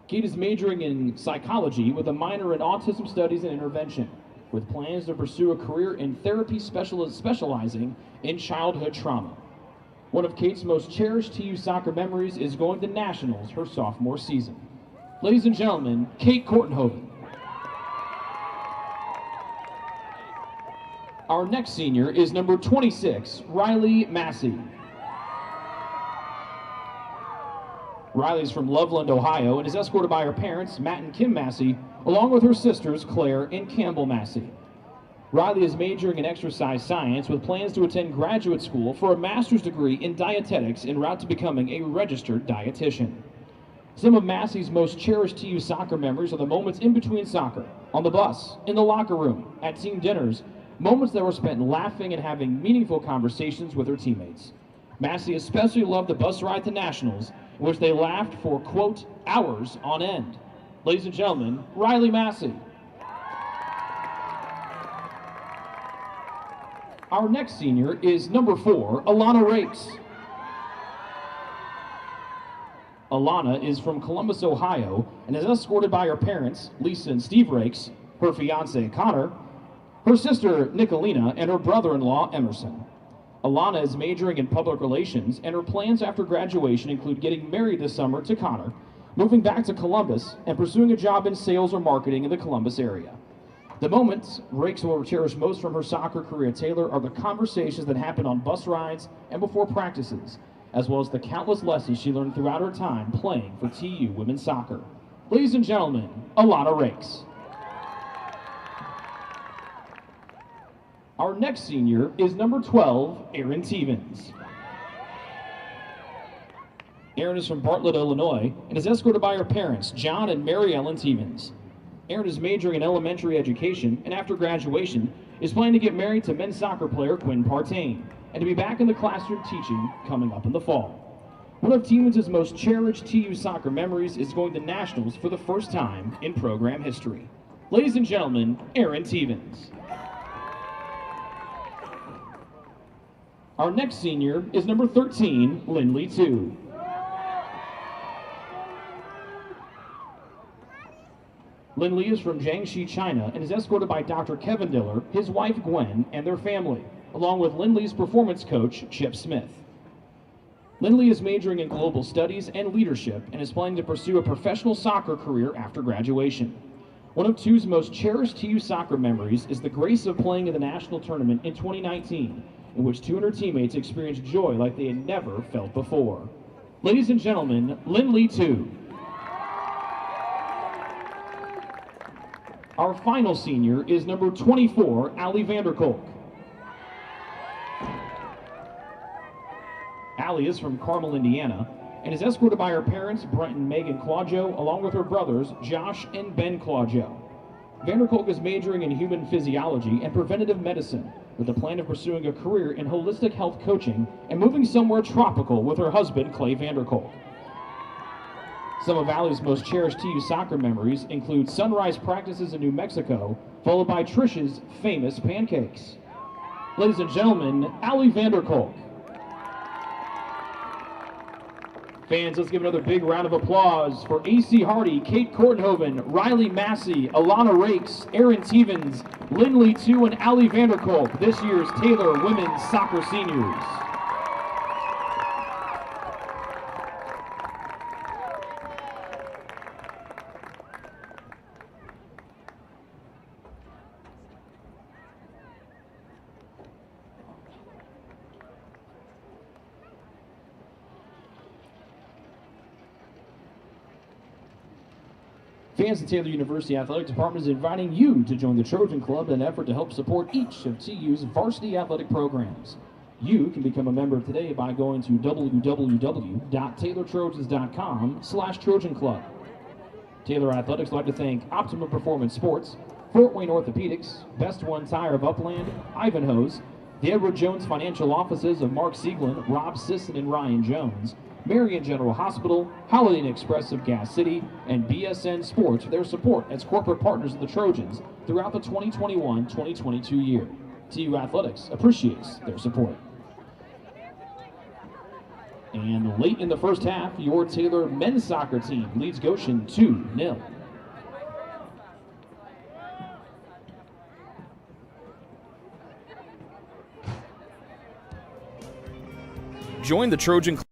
Kate is majoring in psychology with a minor in autism studies and intervention, with plans to pursue a career in therapy specializing in childhood trauma. One of Kate's most cherished TU soccer memories is going to nationals her sophomore season. Ladies and gentlemen, Kate Kortenhoven. Our next senior is number 26, Riley Massey. Riley is from Loveland, Ohio, and is escorted by her parents, Matt and Kim Massey, along with her sisters, Claire and Campbell Massey. Riley is majoring in exercise science with plans to attend graduate school for a master's degree in dietetics en route to becoming a registered dietitian. Some of Massey's most cherished TU soccer memories are the moments in between soccer, on the bus, in the locker room, at team dinners, moments that were spent laughing and having meaningful conversations with her teammates. Massey especially loved the bus ride to nationals, in which they laughed for, quote, hours on end. Ladies and gentlemen, Riley Massey. Our next senior is number 4, Alana Rakes. Alana is from Columbus, Ohio, and is escorted by her parents, Lisa and Steve Rakes, her fiance, Connor, her sister, Nicolina, and her brother-in-law, Emerson. Alana is majoring in public relations, and her plans after graduation include getting married this summer to Connor, moving back to Columbus, and pursuing a job in sales or marketing in the Columbus area. The moments Rakes will cherish most from her soccer career at Taylor are the conversations that happen on bus rides and before practices, as well as the countless lessons she learned throughout her time playing for TU women's soccer. Ladies and gentlemen, Alana Rakes. Our next senior is number 12, Erin Tevens. Erin is from Bartlett, Illinois, and is escorted by her parents, John and Mary Ellen Tevens. Erin is majoring in elementary education, and after graduation, is planning to get married to men's soccer player Quinn Partain, and to be back in the classroom teaching coming up in the fall. One of Tevens' most cherished TU soccer memories is going to nationals for the first time in program history. Ladies and gentlemen, Erin Tevens. Our next senior is number 13, Lindley Tu. Lindley is from Jiangxi, China, and is escorted by Dr. Kevin Diller, his wife Gwen, and their family, along with Lindley's performance coach, Chip Smith. Lindley is majoring in global studies and leadership and is planning to pursue a professional soccer career after graduation. One of Tu's most cherished TU soccer memories is the grace of playing in the national tournament in 2019, in which Tu and her teammates experienced joy like they had never felt before. Ladies and gentlemen, Lindley Tu. Our final senior is number 24, Allie Vanderkolk. Allie is from Carmel, Indiana, and is escorted by her parents, Brent and Megan Claudio, along with her brothers, Josh and Ben Claudio. Vanderkolk is majoring in human physiology and preventative medicine, with the plan of pursuing a career in holistic health coaching and moving somewhere tropical with her husband, Clay Vanderkolk. Some of Allie's most cherished TU soccer memories include sunrise practices in New Mexico, followed by Trish's famous pancakes. Ladies and gentlemen, Allie Vanderkolk. Fans, let's give another big round of applause for AC Hardy, Kate Kortenhoven, Riley Massey, Alana Rakes, Erin Tevens, Lindley Tu, and Allie Vanderkolk, this year's Taylor Women's Soccer Seniors. Fans of Taylor University Athletic Department is inviting you to join the Trojan Club in an effort to help support each of TU's varsity athletic programs. You can become a member today by going to www.taylortrojans.com/Trojan Club. Taylor Athletics would like to thank Optimum Performance Sports, Fort Wayne Orthopedics, Best One Tire of Upland, Ivanhoe's, the Edward Jones Financial Offices of Mark Sieglin, Rob Sisson, and Ryan Jones, Marion General Hospital, Holiday Inn Express of Gas City, and BSN Sports for their support as corporate partners of the Trojans throughout the 2021-2022 year. TU Athletics appreciates their support. And late in the first half, your Taylor men's soccer team leads Goshen 2-0. Join the Trojan Club.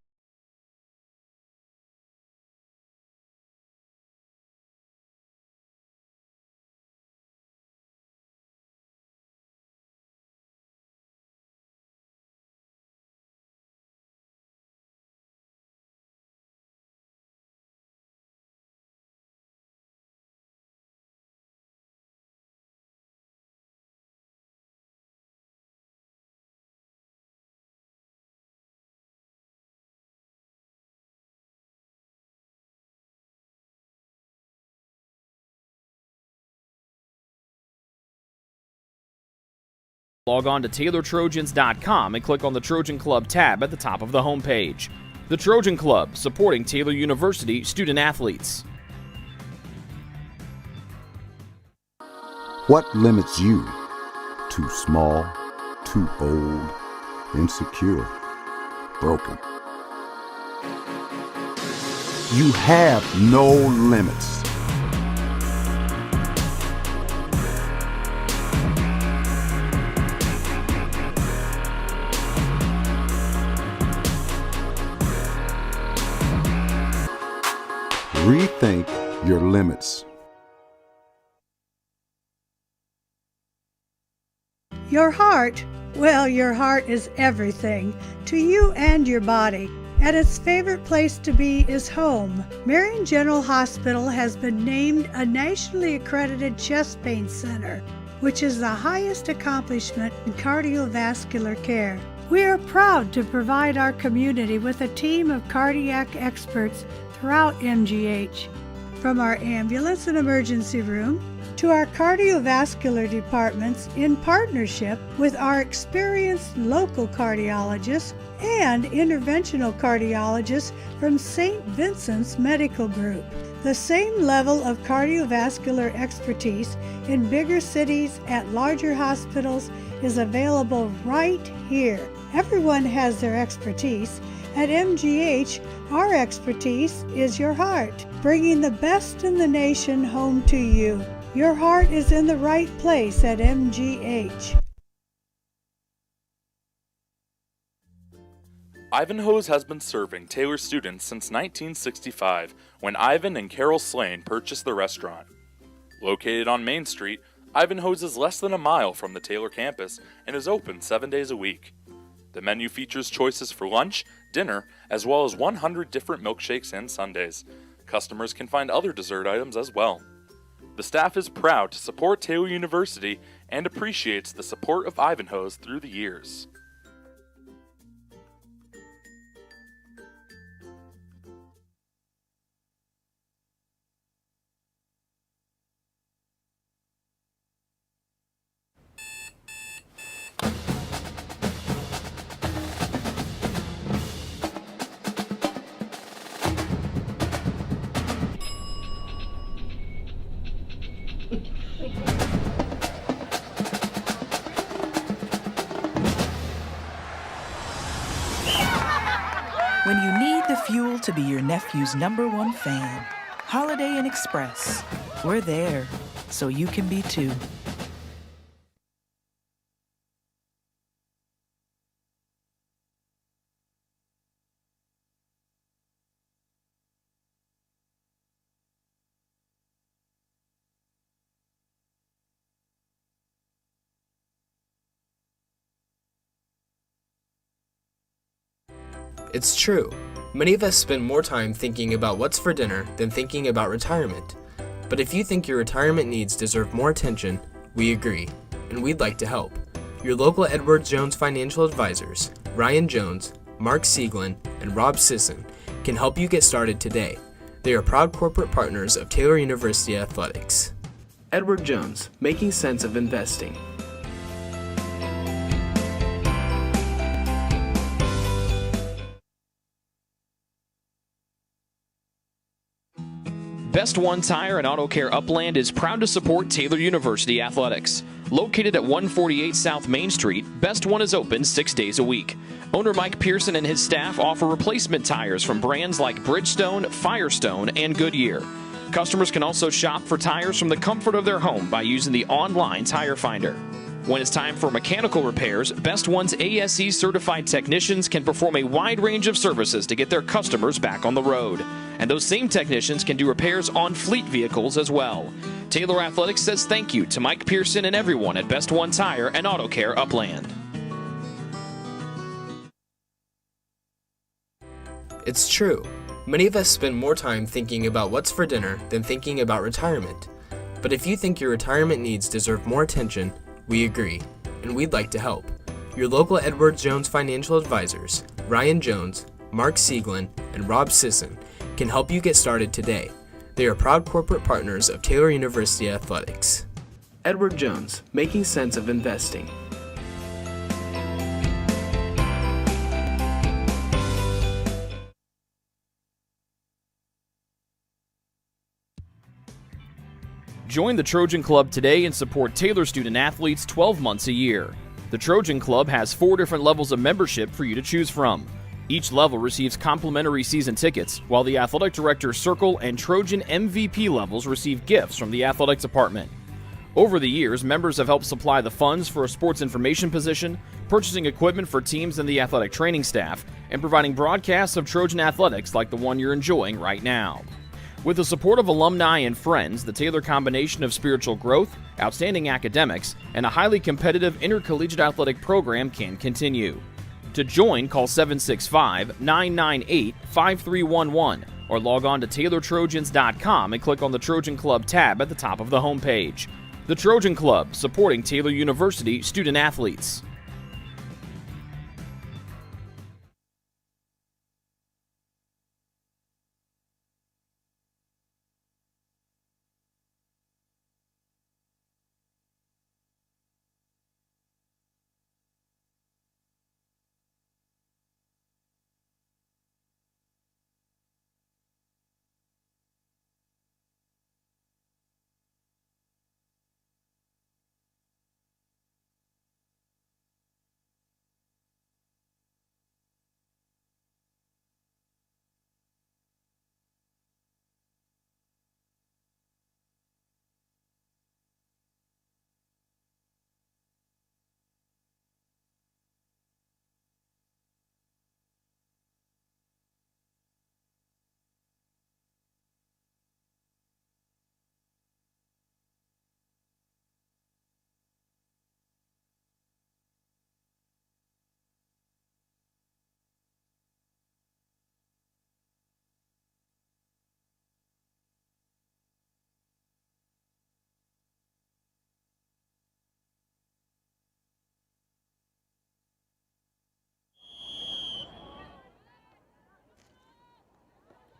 Log on to TaylorTrojans.com and click on the Trojan Club tab at the top of the homepage. The Trojan Club, supporting Taylor University student athletes. What limits you? Too small, too old, insecure, broken. You have no limits. Rethink your limits. Your heart, well, your heart is everything to you and your body, and its favorite place to be is home. Marion General Hospital has been named a nationally accredited chest pain center, which is the highest accomplishment in cardiovascular care. We are proud to provide our community with a team of cardiac experts throughout MGH, from our ambulance and emergency room to our cardiovascular departments in partnership with our experienced local cardiologists and interventional cardiologists from St. Vincent's Medical Group. The same level of cardiovascular expertise in bigger cities at larger hospitals is available right here. Everyone has their expertise. At MGH, our expertise is your heart, bringing the best in the nation home to you. Your heart is in the right place at MGH. Ivanhoe's has been serving Taylor students since 1965, when Ivan and Carol Slane purchased the restaurant. Located on Main Street, Ivanhoe's is less than a mile from the Taylor campus and is open 7 days a week. The menu features choices for lunch, dinner, as well as 100 different milkshakes and sundaes. Customers can find other dessert items as well. The staff is proud to support Taylor University and appreciates the support of Ivanhoe's through the years. When you need the fuel to be your nephew's #1 fan, Holiday Inn Express. We're there, so you can be too. It's true. Many of us spend more time thinking about what's for dinner than thinking about retirement. But if you think your retirement needs deserve more attention, we agree, and we'd like to help. Your local Edward Jones financial advisors, Ryan Jones, Mark Sieglin, and Rob Sisson, can help you get started today. They are proud corporate partners of Taylor University Athletics. Edward Jones, making sense of investing. Best One Tire and Auto Care Upland is proud to support Taylor University Athletics. Located at 148 South Main Street, Best One is open 6 days a week. Owner Mike Pearson and his staff offer replacement tires from brands like Bridgestone, Firestone, and Goodyear. Customers can also shop for tires from the comfort of their home by using the online tire finder. When it's time for mechanical repairs, Best One's ASE certified technicians can perform a wide range of services to get their customers back on the road. And those same technicians can do repairs on fleet vehicles as well. Taylor Athletics says thank you to Mike Pearson and everyone at Best One Tire and Auto Care Upland. It's true. Many of us spend more time thinking about what's for dinner than thinking about retirement. But if you think your retirement needs deserve more attention, we agree, and we'd like to help. Your local Edward Jones financial advisors, Ryan Jones, Mark Sieglin, and Rob Sisson, can help you get started today. They are proud corporate partners of Taylor University Athletics. Edward Jones, making sense of investing. Join the Trojan Club today and support Taylor student athletes 12 months a year. The Trojan Club has 4 different levels of membership for you to choose from. Each level receives complimentary season tickets, while the Athletic Director's Circle and Trojan MVP levels receive gifts from the Athletics Department. Over the years, members have helped supply the funds for a sports information position, purchasing equipment for teams and the athletic training staff, and providing broadcasts of Trojan athletics like the one you're enjoying right now. With the support of alumni and friends, the Taylor combination of spiritual growth, outstanding academics, and a highly competitive intercollegiate athletic program can continue. To join, call 765-998-5311 or log on to TaylorTrojans.com and click on the Trojan Club tab at the top of the homepage. The Trojan Club, supporting Taylor University student athletes.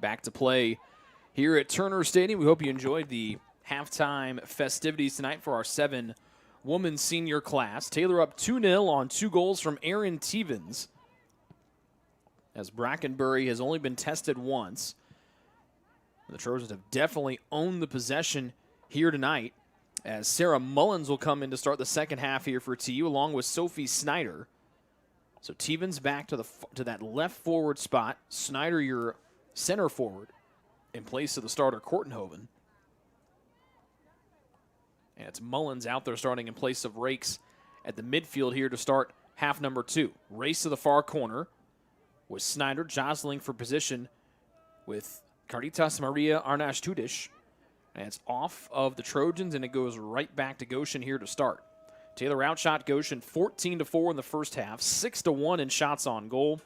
Back to play here at Turner Stadium. We hope you enjoyed the halftime festivities tonight for our 7-woman senior class. Taylor up 2-0 on 2 goals from Aaron Tevens, as Brackenbury has only been tested once. The Trojans have definitely owned the possession here tonight, as Sarah Mullins will come in to start the second half here for TU, along with Sophie Snyder. So Tevens back to that left forward spot. Snyder, your center forward, in place of the starter Kortenhoven. And it's Mullins out there starting in place of Rakes at the midfield here to start half number 2. Race to the far corner with Snyder jostling for position with Caritas Maria Arnash-Tudish. And it's off of the Trojans, and it goes right back to Goshen here to start. Taylor outshot Goshen 14-4 in the first half, 6-1 in shots on goal.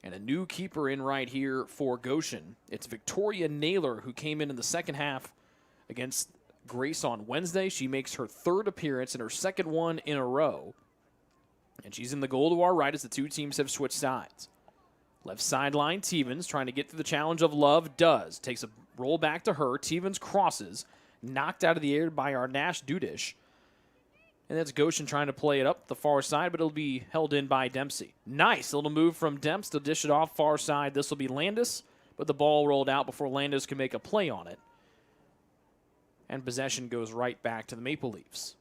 And a new keeper in right here for Goshen. It's Victoria Naylor, who came in the second half against Grace on Wednesday. She makes her third appearance and her second one in a row. And she's in the goal to our right as the two teams have switched sides. Left sideline, Tevens trying to get through the challenge of Love. Does. Takes a roll back to her. Tevens crosses. Knocked out of the air by Arnash Dudish. And that's Goshen trying to play it up the far side, but it'll be held in by Dempsey. Nice little move from Demps to dish it off far side. This will be Landis, but the ball rolled out before Landis can make a play on it. And possession goes right back to the Maple Leafs.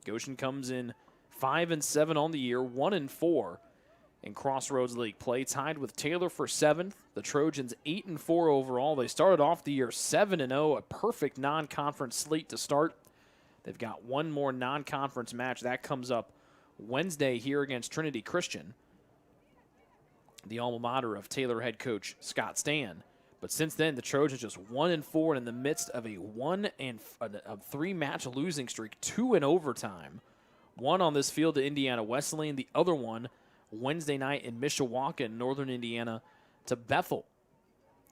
Goshen comes in 5-7 on the year, 1-4 in Crossroads League play, tied with Taylor for 7th. The Trojans 8-4 overall. They started off the year 7-0, a perfect non-conference slate to start. They've got one more non-conference match. That comes up Wednesday here against Trinity Christian, the alma mater of Taylor head coach Scott Stan. But since then, the Trojans just 1-4 and in the midst of a 3-match losing streak, 2 in overtime. One on this field to Indiana Wesleyan, the other one Wednesday night in Mishawaka in northern Indiana to Bethel,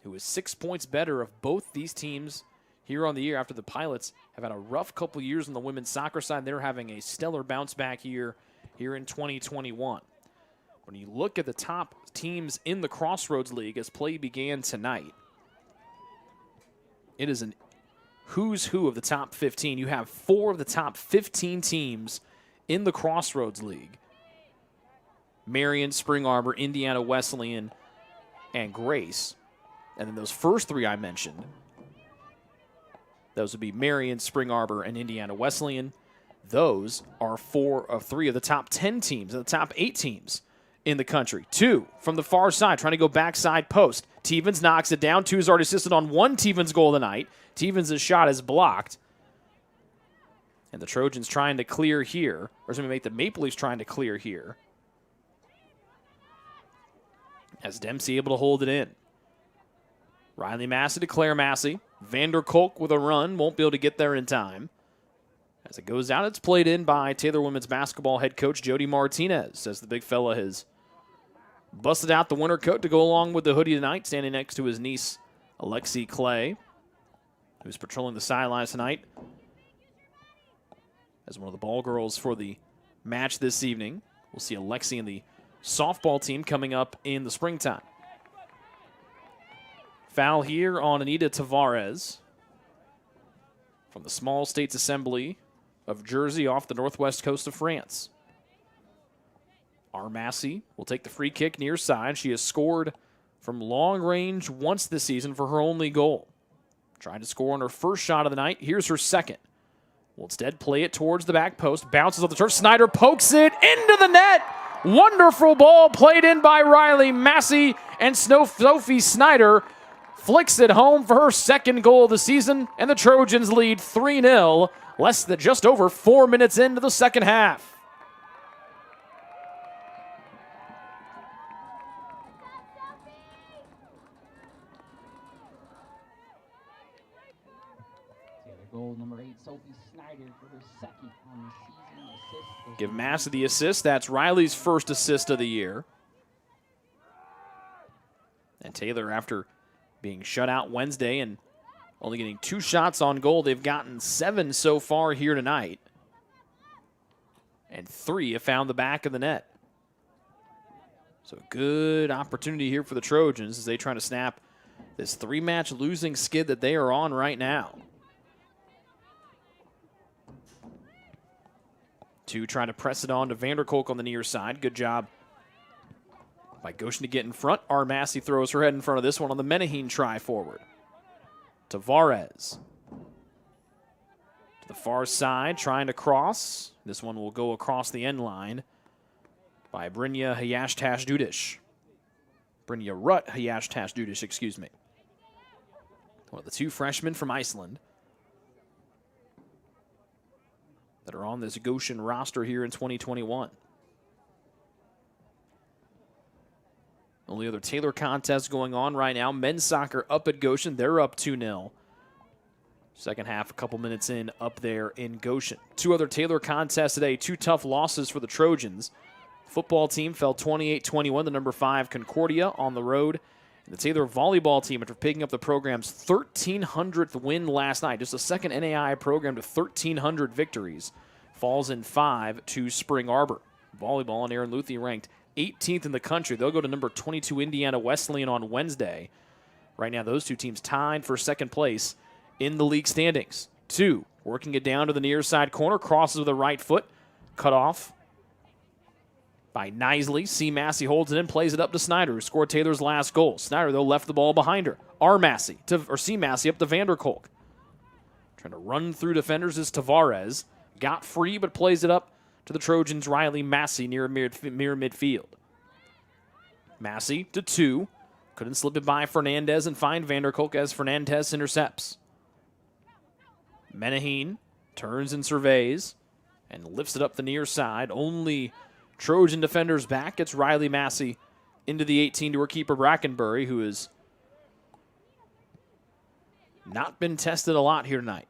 who is 6 points better of both these teams here on the year after the Pilots have had a rough couple years on the women's soccer side. They're having a stellar bounce back here in 2021. When you look at the top teams in the Crossroads League as play began tonight, it is an who's who of the top 15. You have 4 of the top 15 teams in the Crossroads League. Marion, Spring Arbor, Indiana Wesleyan, and Grace. And then those first 3 I mentioned, those would be Marion, Spring Arbor, and Indiana Wesleyan. Those are 4 of 3 of the top 10 teams and the top 8 teams in the country. 2 from the far side, trying to go backside post. Tevens knocks it down. 2's already assisted on one Tevens goal of the night. Tevens' shot is blocked. And the Trojans trying to clear here. Or something make the Maple Leafs trying to clear here. As Dempsey able to hold it in. Riley Massey to Claire Massey. Vander Kolk with a run. Won't be able to get there in time. As it goes out, it's played in by Taylor women's basketball head coach Jody Martinez, as the big fella has busted out the winter coat to go along with the hoodie tonight, standing next to his niece, Alexi Clay, who's patrolling the sidelines tonight as one of the ball girls for the match this evening. We'll see Alexi and the softball team coming up in the springtime. Foul here on Anita Tavares from the Small States Assembly of Jersey off the northwest coast of France. Massey will take the free kick near side. She has scored from long range once this season for her only goal. Trying to score on her first shot of the night. Here's her second. Will instead play it towards the back post. Bounces off the turf. Snyder pokes it into the net. Wonderful ball played in by Riley Massey, and Sophie Snyder flicks it home for her second goal of the season, and the Trojans lead 3-0, less than just over 4 minutes into the second half. Goal number 8, Sophie Snyder for her second on the season assist. Give Massey the assist. That's Riley's first assist of the year. And Taylor, after being shut out Wednesday and only getting 2 shots on goal, they've gotten 7 so far here tonight. And 3 have found the back of the net. So good opportunity here for the Trojans as they try to snap this 3-match losing skid that they are on right now. 2 trying to press it on to Vander Kolk on the near side. Good job by Goshen to get in front. Massey throws her head in front of this one on the Menaheen try forward. Tavares to the far side, trying to cross. This one will go across the end line by Brynja Hayashtash-Dudish. Brynja Rutt Hayashtash-Dudish, excuse me. One of the 2 freshmen from Iceland that are on this Goshen roster here in 2021. Only other Taylor contests going on right now. Men's soccer up at Goshen. They're up 2-0. Second half, a couple minutes in, up there in Goshen. 2 other Taylor contests today. 2 tough losses for the Trojans. football team fell 28-21 to number 5 Concordia on the road. And the Taylor volleyball team, after picking up the program's 1,300th win last night, just a second NAI program to 1,300 victories, falls in 5 to Spring Arbor. Volleyball and Aaron Luthi ranked 18th in the country. They'll go to number 22 Indiana Wesleyan on Wednesday. Right now, those two teams tied for second place in the league standings. 2, working it down to the near side corner, crosses with the right foot, cut off by Nisley. C. Massey holds it in, plays it up to Snyder, who scored Taylor's last goal. Snyder, though, left the ball behind her. C. Massey up to Vanderkolk. Trying to run through defenders is Tavares. Got free, but plays it up to the Trojans' Riley Massey near midfield. Massey to 2. Couldn't slip it by Fernandez and find Vanderkolk as Fernandez intercepts. Menaheen turns and surveys and lifts it up the near side. Only Trojan defenders back. Gets Riley Massey into the 18 to her keeper Brackenbury, who has not been tested a lot here tonight.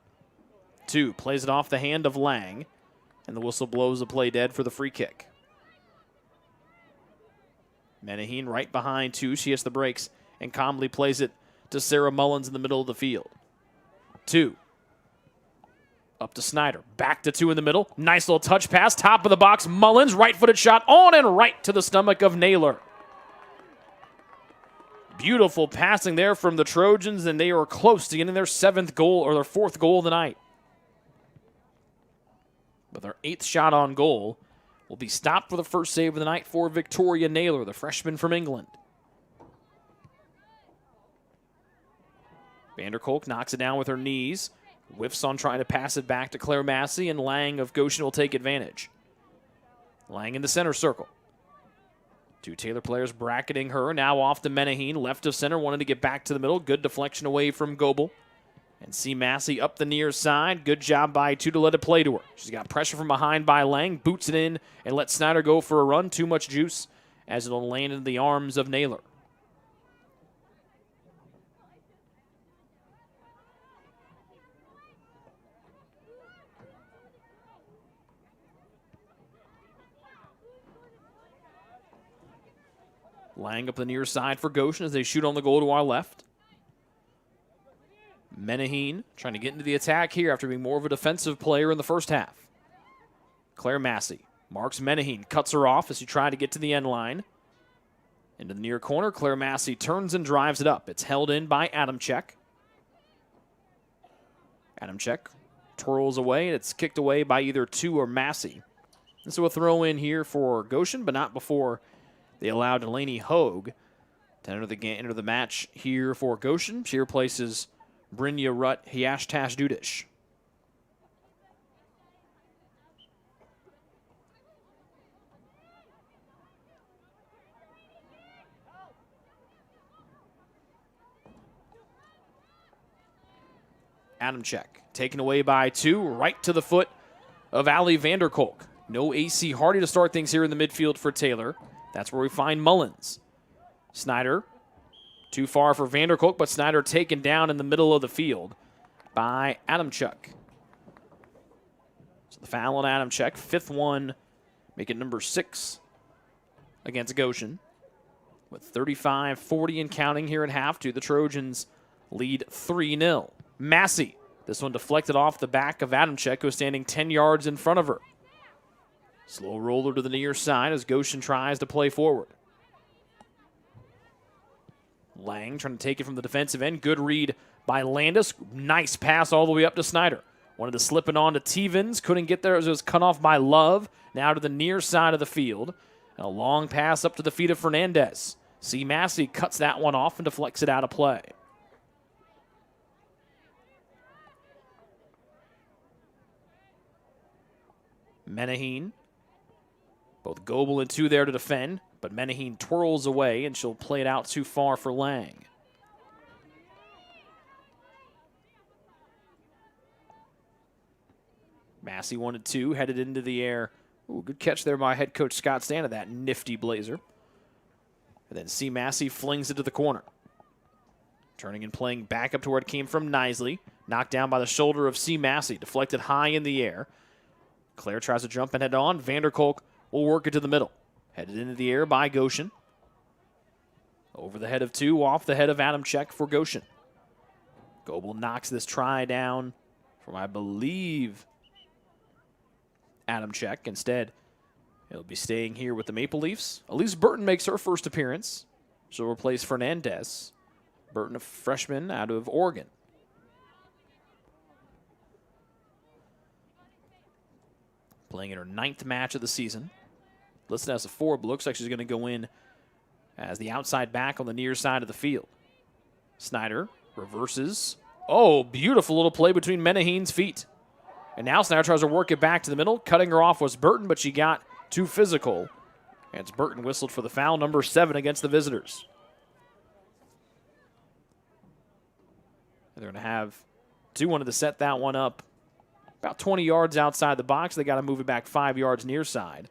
2, plays it off the hand of Lang, and the whistle blows the play dead for the free kick. Menaheen right behind 2. She hits the brakes and calmly plays it to Sarah Mullins in the middle of the field. 2. Up to Snyder. Back to 2 in the middle. Nice little touch pass. Top of the box. Mullins. Right-footed shot on and right to the stomach of Naylor. Beautiful passing there from the Trojans, and they are close to getting their 7th goal or their 4th goal of the night. But their 8th shot on goal will be stopped for the first save of the night for Victoria Naylor, the freshman from England. Vanderkolk knocks it down with her knees. Whiffs on trying to pass it back to Claire Massey, and Lang of Goshen will take advantage. Lang in the center circle. 2 Taylor players bracketing her. Now off to Menaheen, left of center, wanted to get back to the middle. Good deflection away from Goebel. And C. Massey up the near side. Good job by 2 to let it play to her. She's got pressure from behind by Lang. Boots it in and lets Snyder go for a run. Too much juice as it'll land in the arms of Naylor. Lang up the near side for Goshen as they shoot on the goal to our left. Menaheen trying to get into the attack here after being more of a defensive player in the first half. Claire Massey marks Menaheen, cuts her off as she tried to get to the end line. Into the near corner, Claire Massey turns and drives it up. It's held in by Adamczyk. Adamczyk twirls away, and it's kicked away by either 2 or Massey. This is a throw in here for Goshen, but not before they allow Delaney Hogue to enter the match here for Goshen. She replaces Brynja Rutt Hiashtash Dudish. Adamczyk taken away by 2, right to the foot of Allie Vanderkolk. No AC Hardy to start things here in the midfield for Taylor. That's where we find Mullins. Snyder, too far for Vanderkolk, but Snyder taken down in the middle of the field by Adamczyk. So the foul on Adamczyk, 5th one, make it number 6 against Goshen. With 35-40 and counting here at half, the Trojans lead 3-0. Massey, this one deflected off the back of Adamczyk, who's standing 10 yards in front of her. Slow roller to the near side as Goshen tries to play forward. Lang trying to take it from the defensive end. Good read by Landis. Nice pass all the way up to Snyder. Wanted to slip it on to Tevens. Couldn't get there as it was cut off by Love. Now to the near side of the field. And a long pass up to the feet of Fernandez. C. Massey cuts that one off and deflects it out of play. Menaheen. Both Goebel and 2 there to defend. But Menaheen twirls away, and she'll play it out too far for Lang. Massey wanted 2, headed into the air. Ooh, good catch there by head coach Scott Stan of that nifty blazer. And then C. Massey flings it to the corner. Turning and playing back up to where it came from Nisley. Knocked down by the shoulder of C. Massey. Deflected high in the air. Claire tries to jump and head on. Vanderkolk will work it to the middle. Headed into the air by Goshen. Over the head of two, off the head of Adamczyk for Goshen. Goebel knocks this try down from, I believe, Adamczyk. Instead, he'll be staying here with the Maple Leafs. Elise Burton makes her first appearance. She'll replace Fernandez. Burton, a freshman out of Oregon. Playing in her 9th match of the season. Listed as a forward, but looks like she's going to go in as the outside back on the near side of the field. Snyder reverses. Oh, beautiful little play between Menahin's feet. And now Snyder tries to work it back to the middle. Cutting her off was Burton, but she got too physical. And it's Burton whistled for the foul, number 7 against the visitors. And they're going to have 2-1 to set that one up. About 20 yards outside the box. They got to move it back 5 yards near side.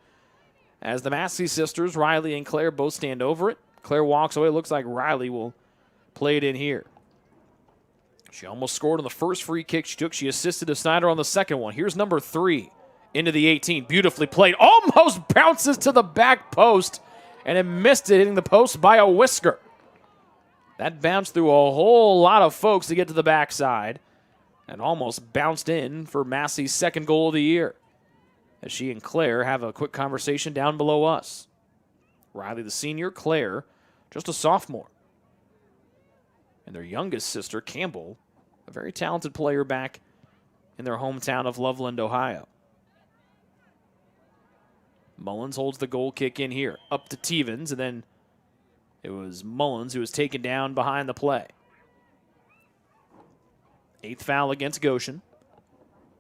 As the Massey sisters, Riley and Claire, both stand over it. Claire walks away. It looks like Riley will play it in here. She almost scored on the first free kick she took. She assisted to Snyder on the second one. Here's number 3 into the 18. Beautifully played. Almost bounces to the back post, and it missed it, hitting the post by a whisker. That bounced through a whole lot of folks to get to the backside, and almost bounced in for Massey's second goal of the year. As she and Claire have a quick conversation down below us. Riley, the senior, Claire, just a sophomore. And their youngest sister, Campbell, a very talented player back in their hometown of Loveland, Ohio. Mullins holds the goal kick in here, up to Tevens, and then it was Mullins who was taken down behind the play. 8th foul against Goshen,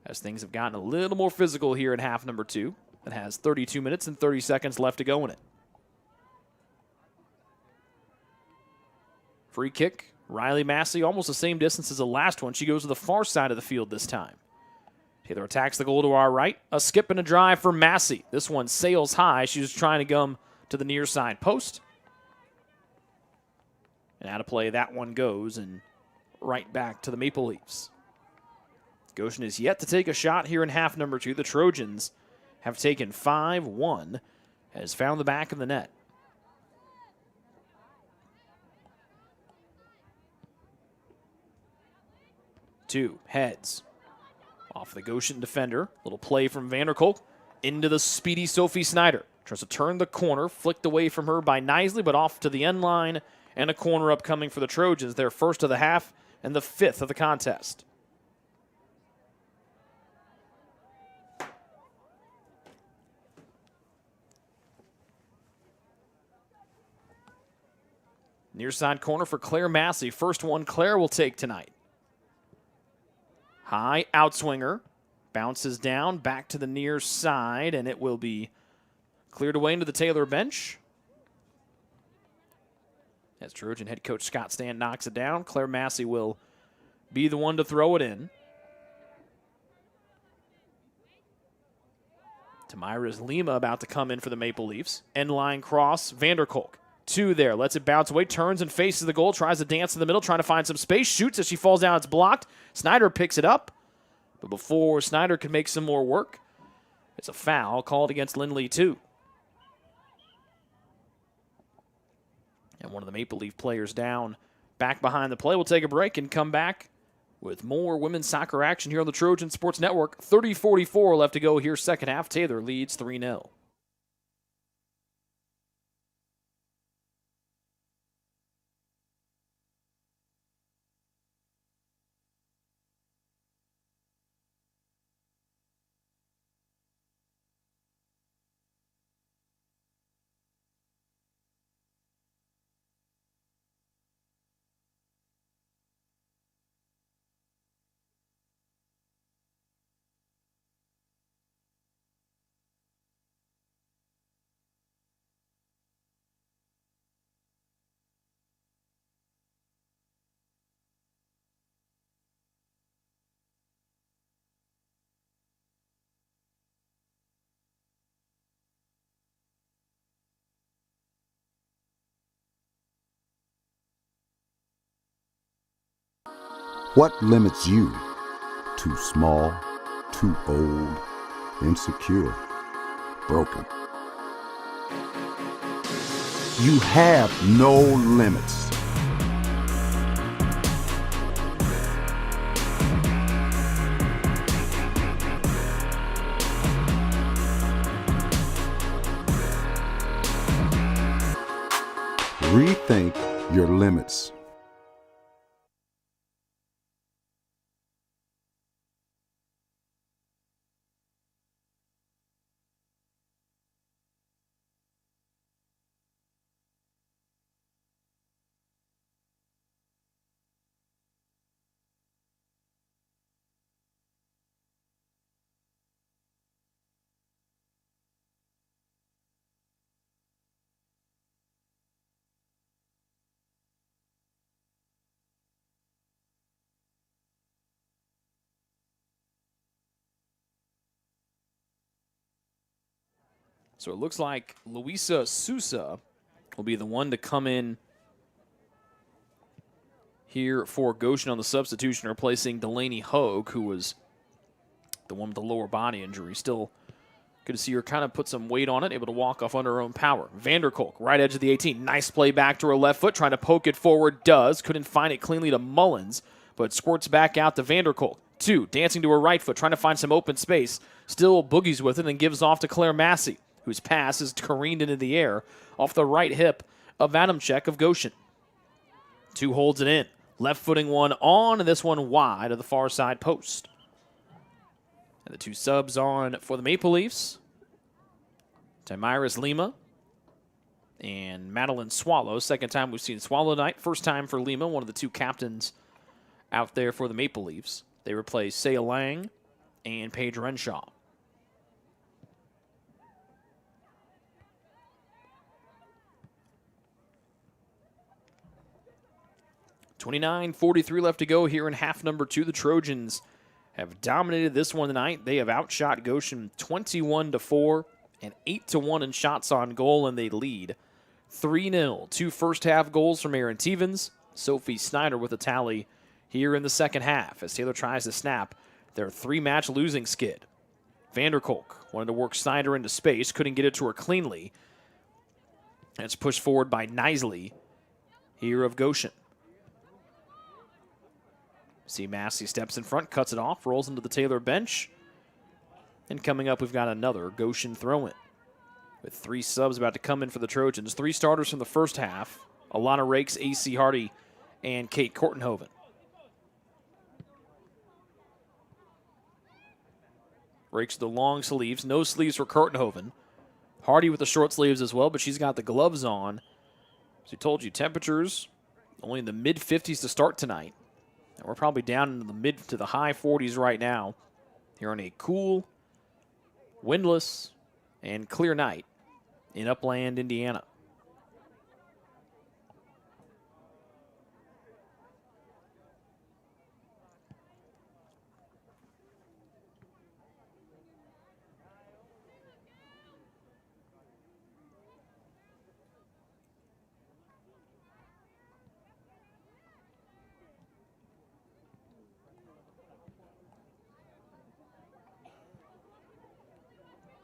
as things have gotten a little more physical here in half number 2. It has 32 minutes and 30 seconds left to go in it. Free kick, Riley Massey, almost the same distance as the last one. She goes to the far side of the field this time. Taylor attacks the goal to our right. A skip and a drive for Massey. This one sails high. She was trying to come to the near side post. And out of play, that one goes, and right back to the Maple Leafs. Goshen is yet to take a shot here in half number 2. The Trojans have taken 5-1, has found the back of the net. Two heads off the Goshen defender. Little play from Vanderkolk into the speedy Sophie Snyder. Tries to turn the corner, flicked away from her by Knisley, but off to the end line, and a corner upcoming for the Trojans. Their first of the half and the 5th of the contest. Near side corner for Claire Massey. First one Claire will take tonight. High outswinger. Bounces down, back to the near side, and it will be cleared away into the Taylor bench. As Trojan head coach Scott Stan knocks it down, Claire Massey will be the one to throw it in. Tamira's Lima about to come in for the Maple Leafs. End line cross, Vanderkolk. 2 there, lets it bounce away, turns and faces the goal, tries to dance in the middle, trying to find some space, shoots as she falls down, it's blocked. Snyder picks it up, but before Snyder can make some more work, it's a foul called against Lindley too. And one of the Maple Leaf players down back behind the play. We'll take a break and come back with more women's soccer action here on the Trojan Sports Network. 30-44 left to go here second half. Taylor leads 3-0. What limits you? Too small, too old, insecure, broken. You have no limits. Rethink your limits. So it looks like Luisa Sousa will be the one to come in here for Goshen on the substitution, replacing Delaney Hogue, who was the one with the lower body injury. Still good to see her kind of put some weight on it, able to walk off under her own power. Vanderkolk, right edge of the 18. Nice play back to her left foot, trying to poke it forward. Does. Couldn't find it cleanly to Mullins, but squirts back out to Vanderkolk. 2, dancing to her right foot, trying to find some open space. Still boogies with it and gives off to Claire Massey, whose pass is careened into the air off the right hip of Adamczyk of Goshen. 2 holds it in. Left footing one on, and this one wide of the far side post. And the 2 subs on for the Maple Leafs. Tamiris Lima and Madeline Swallow. Second time we've seen Swallow tonight. First time for Lima, one of the 2 captains out there for the Maple Leafs. They replace Saya Lang and Paige Renshaw. .43 left to go here in half number 2. The Trojans have dominated this one tonight. They have outshot Goshen 21-4 and 8-1 in shots on goal, and they lead 3-0. 2 first half goals from Aaron Tevens. Sophie Snyder with a tally here in the second half as Taylor tries to snap their 3-match losing skid. Vanderkolk wanted to work Snyder into space, couldn't get it to her cleanly. And it's pushed forward by Knisley here of Goshen. See Massey steps in front, cuts it off, rolls into the Taylor bench. And coming up, we've got another Goshen throw-in with 3 subs about to come in for the Trojans. 3 starters from the first half: Alana Rakes, A.C. Hardy, and Kate Kortenhoven. Rakes the long sleeves, no sleeves for Kortenhoven. Hardy with the short sleeves as well, but she's got the gloves on. As we told you, temperatures only in the mid-50s to start tonight. And we're probably down into the mid to the high 40s right now here on a cool, windless, and clear night in Upland, Indiana.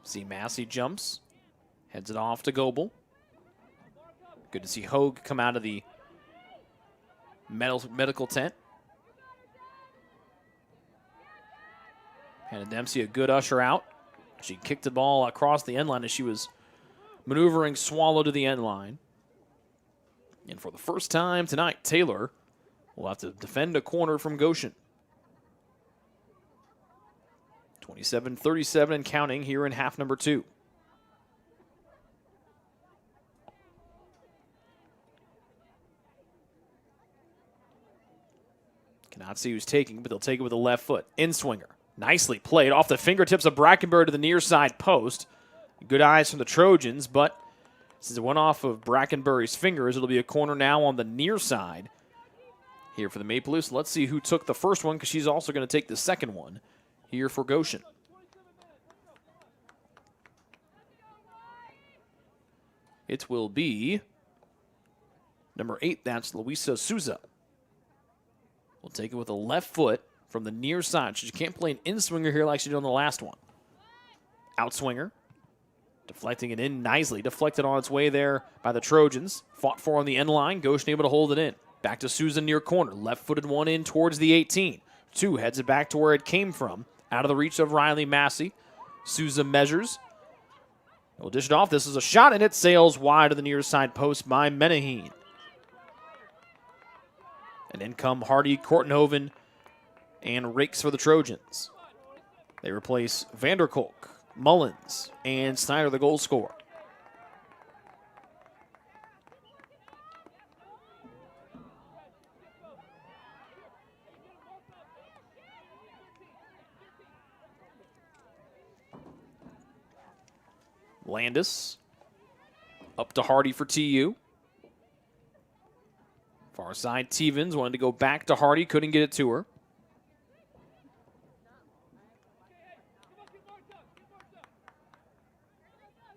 See Massey jumps, heads it off to Goebel. Good to see Hogue come out of the medical tent. Hannah Dempsey a good usher out. She kicked the ball across the end line as she was maneuvering Swallow to the end line. And for the first time tonight, Taylor will have to defend a corner from Goshen. 27-37 and counting here in half number 2. Cannot see who's taking, but they'll take it with the left foot. In-swinger. Nicely played off the fingertips of Brackenbury to the near side post. Good eyes from the Trojans, but since it went off of Brackenbury's fingers, it'll be a corner now on the near side here for the Maple Leafs. Let's see who took the first one, because she's also going to take the second one here for Goshen. It will be number 8, that's Luisa Sousa. We'll take it with a left foot from the near side. She can't play an in-swinger here like she did on the last one. Outswinger. Deflecting it in nicely. Deflected on its way there by the Trojans. Fought for on the end line. Goshen able to hold it in. Back to Souza near corner. Left-footed one in towards the 18. 2 heads it back to where it came from. Out of the reach of Riley Massey. Souza measures. He'll dish it off. This is a shot, and it sails wide to the near side post by Menaheen. And in come Hardy, Kortenhoven, and Rakes for the Trojans. They replace Vanderkolk, Mullins, and Snyder, the goal scorer. Landis up to Hardy for TU. Far side, Tevens wanted to go back to Hardy, couldn't get it to her.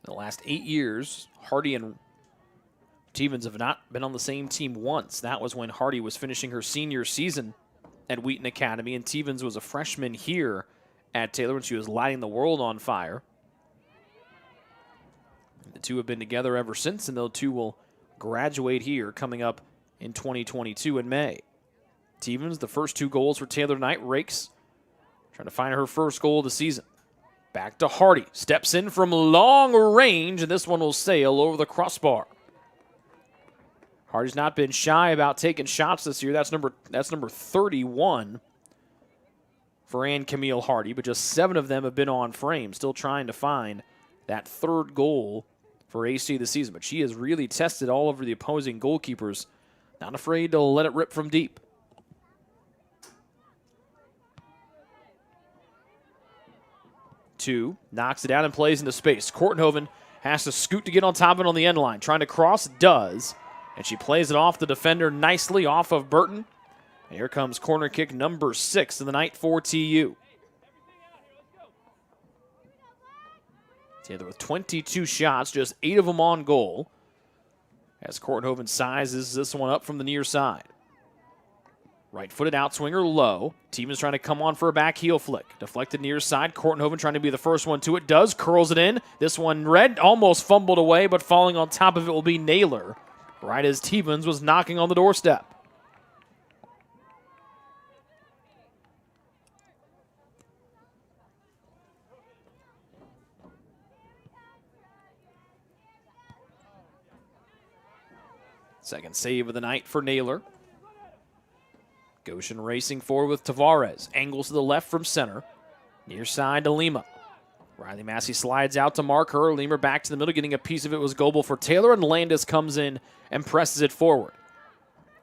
The last 8 years, Hardy and Tevens have not been on the same team once. That was when Hardy was finishing her senior season at Wheaton Academy, and Tevens was a freshman here at Taylor when she was lighting the world on fire. The two have been together ever since, and the two will graduate here coming up in 2022 in May. Tevens, the first 2 goals for Taylor tonight. Rakes trying to find her first goal of the season. Back to Hardy. Steps in from long range, and this one will sail over the crossbar. Hardy's not been shy about taking shots this year. That's number 31 for Ann Camille Hardy, but just 7 of them have been on frame. Still trying to find that 3rd goal for AC this season, but she has really tested all over the opposing goalkeepers. Not afraid to let it rip from deep. Two, knocks it down and plays into space. Kortenhoven has to scoot to get on top of it on the end line. Trying to cross, does. And she plays it off the defender nicely off of Burton. And here comes corner kick number 6 of the night for TU. Taylor with 22 shots, just 8 of them on goal. As Kortenhoven sizes this one up from the near side. Right-footed outswinger low. Team is trying to come on for a back heel flick. Deflected near side. Kortenhoven trying to be the first one to it. Does. Curls it in. This one red. Almost fumbled away, but falling on top of it will be Naylor. Right as Tevens was knocking on the doorstep. Second save of the night for Naylor. Goshen racing forward with Tavares. Angles to the left from center. Near side to Lima. Riley Massey slides out to mark her. Lima back to the middle. Getting a piece of it was Goebel for Taylor, and Landis comes in and presses it forward.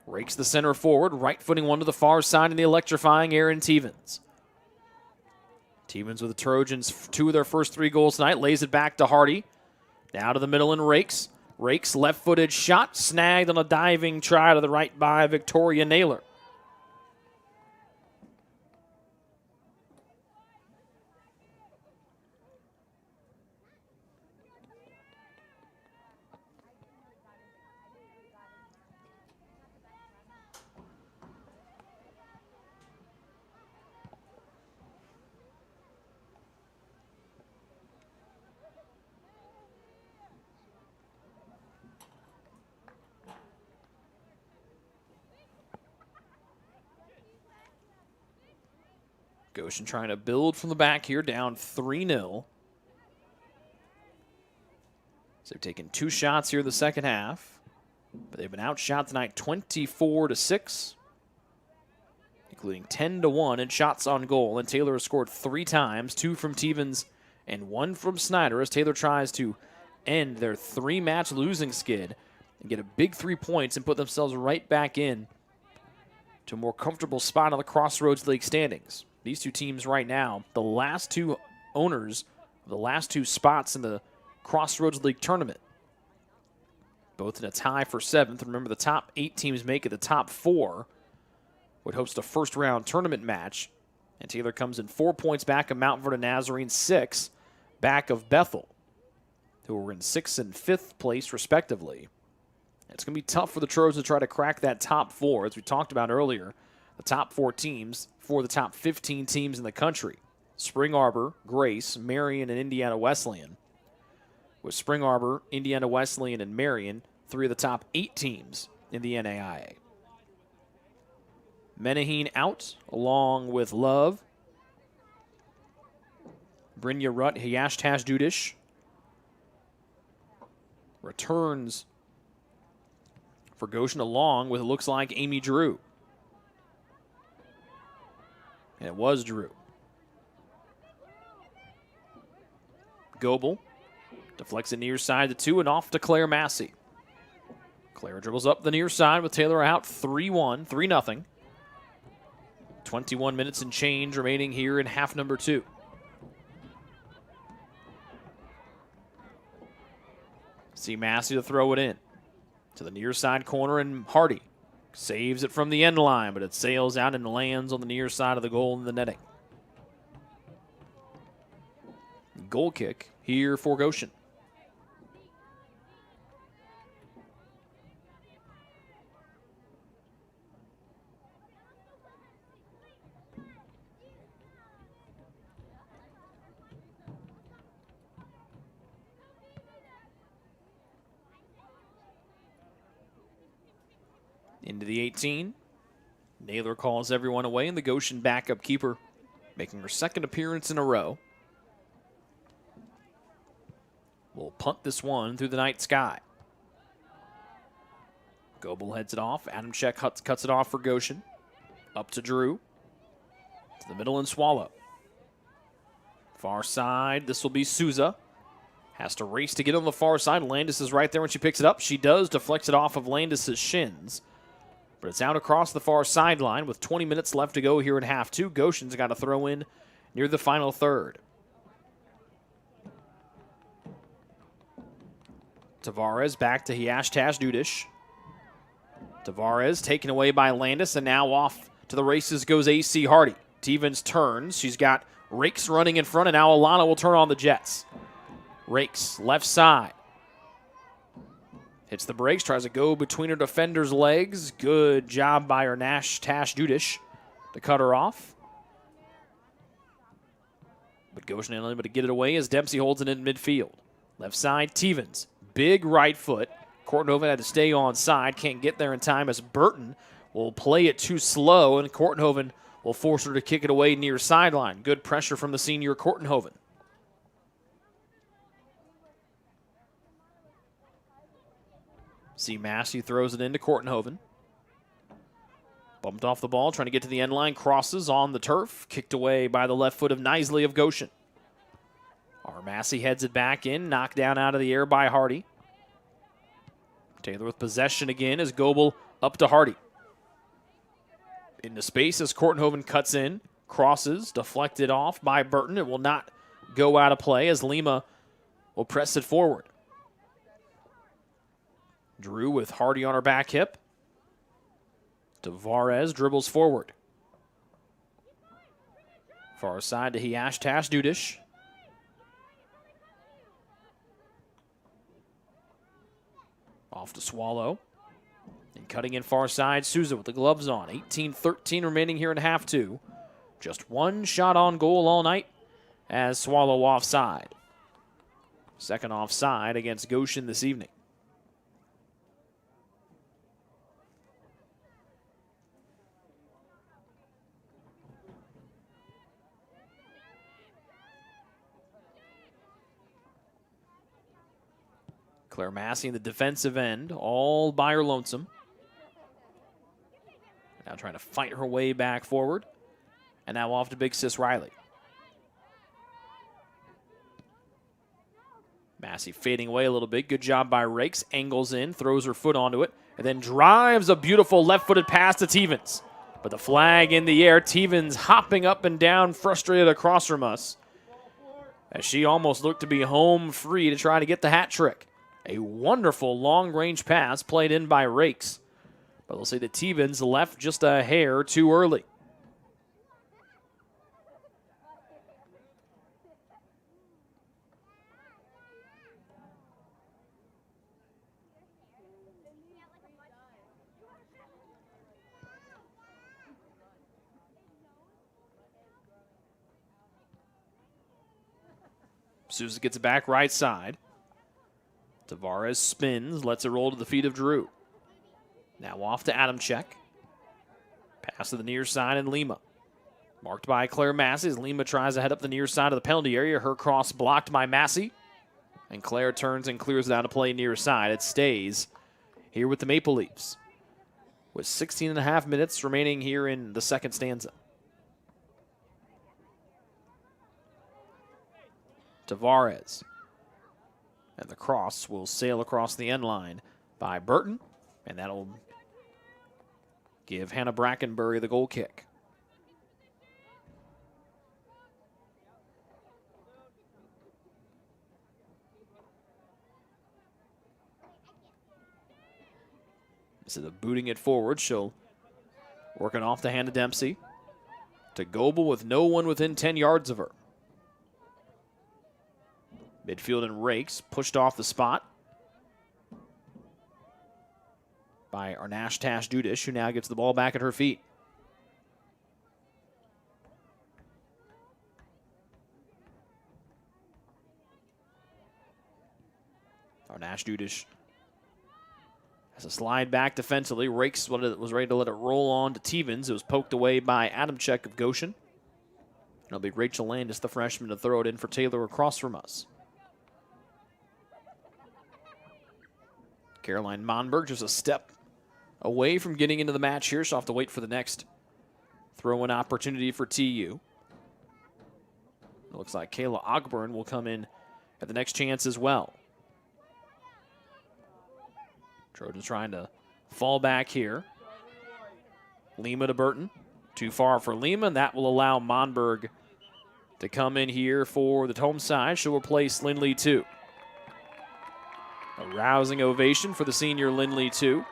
Rakes the center forward. Right footing one to the far side in the electrifying Aaron Tevens. Tevens with the Trojans, 2 of their first 3 goals tonight. Lays it back to Hardy. Now to the middle and Rakes. Rakes left-footed shot. Snagged on a diving try to the right by Victoria Naylor. Goshen trying to build from the back here, down 3-0. So they've taken 2 shots here in the second half, but they've been outshot tonight 24-6, including 10-1 in shots on goal. And Taylor has scored 3 times, 2 from Tevens and 1 from Snyder, as Taylor tries to end their 3-match losing skid and get a big 3 points and put themselves right back in to a more comfortable spot on the Crossroads League standings. These 2 teams right now, the last 2 owners of the last 2 spots in the Crossroads League tournament. Both in a tie for 7th. Remember, the top 8 teams make it. The top 4 would host a first-round tournament match. And Taylor comes in 4 points back of Mount Vernon Nazarene, 6 back of Bethel, who are in 6th and 5th place, respectively. It's going to be tough for the Trojans to try to crack that top 4, as we talked about earlier. The top 4 teams for the top 15 teams in the country. Spring Arbor, Grace, Marion, and Indiana Wesleyan, with Spring Arbor, Indiana Wesleyan, and Marion, 3 of the top 8 teams in the NAIA. Menaheen out, along with Love. Brynja Rutt, Hiashtash Dudish. Returns for Goshen, along with, it looks like, Amy Drew. And it was Drew. Goebel deflects it near side to 2 and off to Claire Massey. Claire dribbles up the near side with Taylor out 3-1, 3-0. 21 minutes and change remaining here in half number 2. See Massey to throw it in to the near side corner, and Hardy saves it from the end line, but it sails out and lands on the near side of the goal in the netting. Goal kick here for Goshen. Into the 18. Naylor calls everyone away, and the Goshen backup keeper making her 2nd appearance in a row. Will punt this one through the night sky. Goebel heads it off. Adamczyk cuts it off for Goshen. Up to Drew. To the middle and Swallow. Far side, this will be Souza. Has to race to get on the far side. Landis is right there when she picks it up. She does, deflects it off of Landis' shins. But it's out across the far sideline with 20 minutes left to go here in half 2. Goshen's got to throw in near the final third. Tavares back to Hiashtash Dudish. Tavares taken away by Landis, and now off to the races goes A.C. Hardy. Stevens turns. She's got Rakes running in front, and now Alana will turn on the Jets. Rakes, left side. Hits the brakes, tries to go between her defender's legs. Good job by her Tash Dudish to cut her off. But Goshen unable to get it away as Dempsey holds it in midfield. Left side, Stevens. Big right foot. Kortenhoven had to stay on side. Can't get there in time as Burton will play it too slow, and Kortenhoven will force her to kick it away near sideline. Good pressure from the senior Kortenhoven. See Massey throws it into Kortenhoven. Bumped off the ball, trying to get to the end line. Crosses on the turf. Kicked away by the left foot of Knisley of Goshen. Our Massey heads it back in. Knocked down out of the air by Hardy. Taylor with possession again as Goebel up to Hardy. Into space as Kortenhoven cuts in. Crosses, deflected off by Burton. It will not go out of play as Lima will press it forward. Drew with Hardy on her back hip. Tavares dribbles forward. Far side to Hiashtash Dudish. Off to Swallow. And cutting in far side, Souza with the gloves on. 18-13 remaining here in half 2. Just one shot on goal all night as Swallow offside. Second offside against Goshen this evening. Claire Massey in the defensive end, all by her lonesome. Now trying to fight her way back forward. And now off to Big Sis Riley. Massey fading away a little bit. Good job by Rakes. Angles in, throws her foot onto it, and then drives a beautiful left-footed pass to Stevens. But the flag in the air. Stevens hopping up and down, frustrated across from us, as she almost looked to be home free to try to get the hat trick. A wonderful long-range pass played in by Rakes. But they'll say that Stevens left just a hair too early. Souza gets it back right side. Tavares spins, lets it roll to the feet of Drew. Now off to Adamczyk. Pass to the near side and Lima. Marked by Claire Massey as Lima tries to head up the near side of the penalty area. Her cross blocked by Massey. And Claire turns and clears it out of play near side. It stays here with the Maple Leafs, with 16 and a half minutes remaining here in the second stanza. Tavares. And the cross will sail across the end line by Burton. And that'll give Hannah Brackenbury the goal kick. Instead of booting it forward, she'll work it off the hand of Dempsey to Goebel with no one within 10 yards of her. Midfield and Rakes pushed off the spot by Arnash Tash Dudish, who now gets the ball back at her feet. Arnash Dudish has a slide back defensively. Rakes was ready to let it roll on to Tevens. It was poked away by Adamczyk of Goshen. It'll be Rachel Landis, the freshman, to throw it in for Taylor across from us. Caroline Monberg just a step away from getting into the match here. She'll have to wait for the next throw-in opportunity for TU. It looks like Kayla Ogburn will come in at the next chance as well. Trojans trying to fall back here. Lima to Burton. Too far for Lima, and that will allow Monberg to come in here for the home side. She'll replace Lindley 2. A rousing ovation for the senior Lindley 2.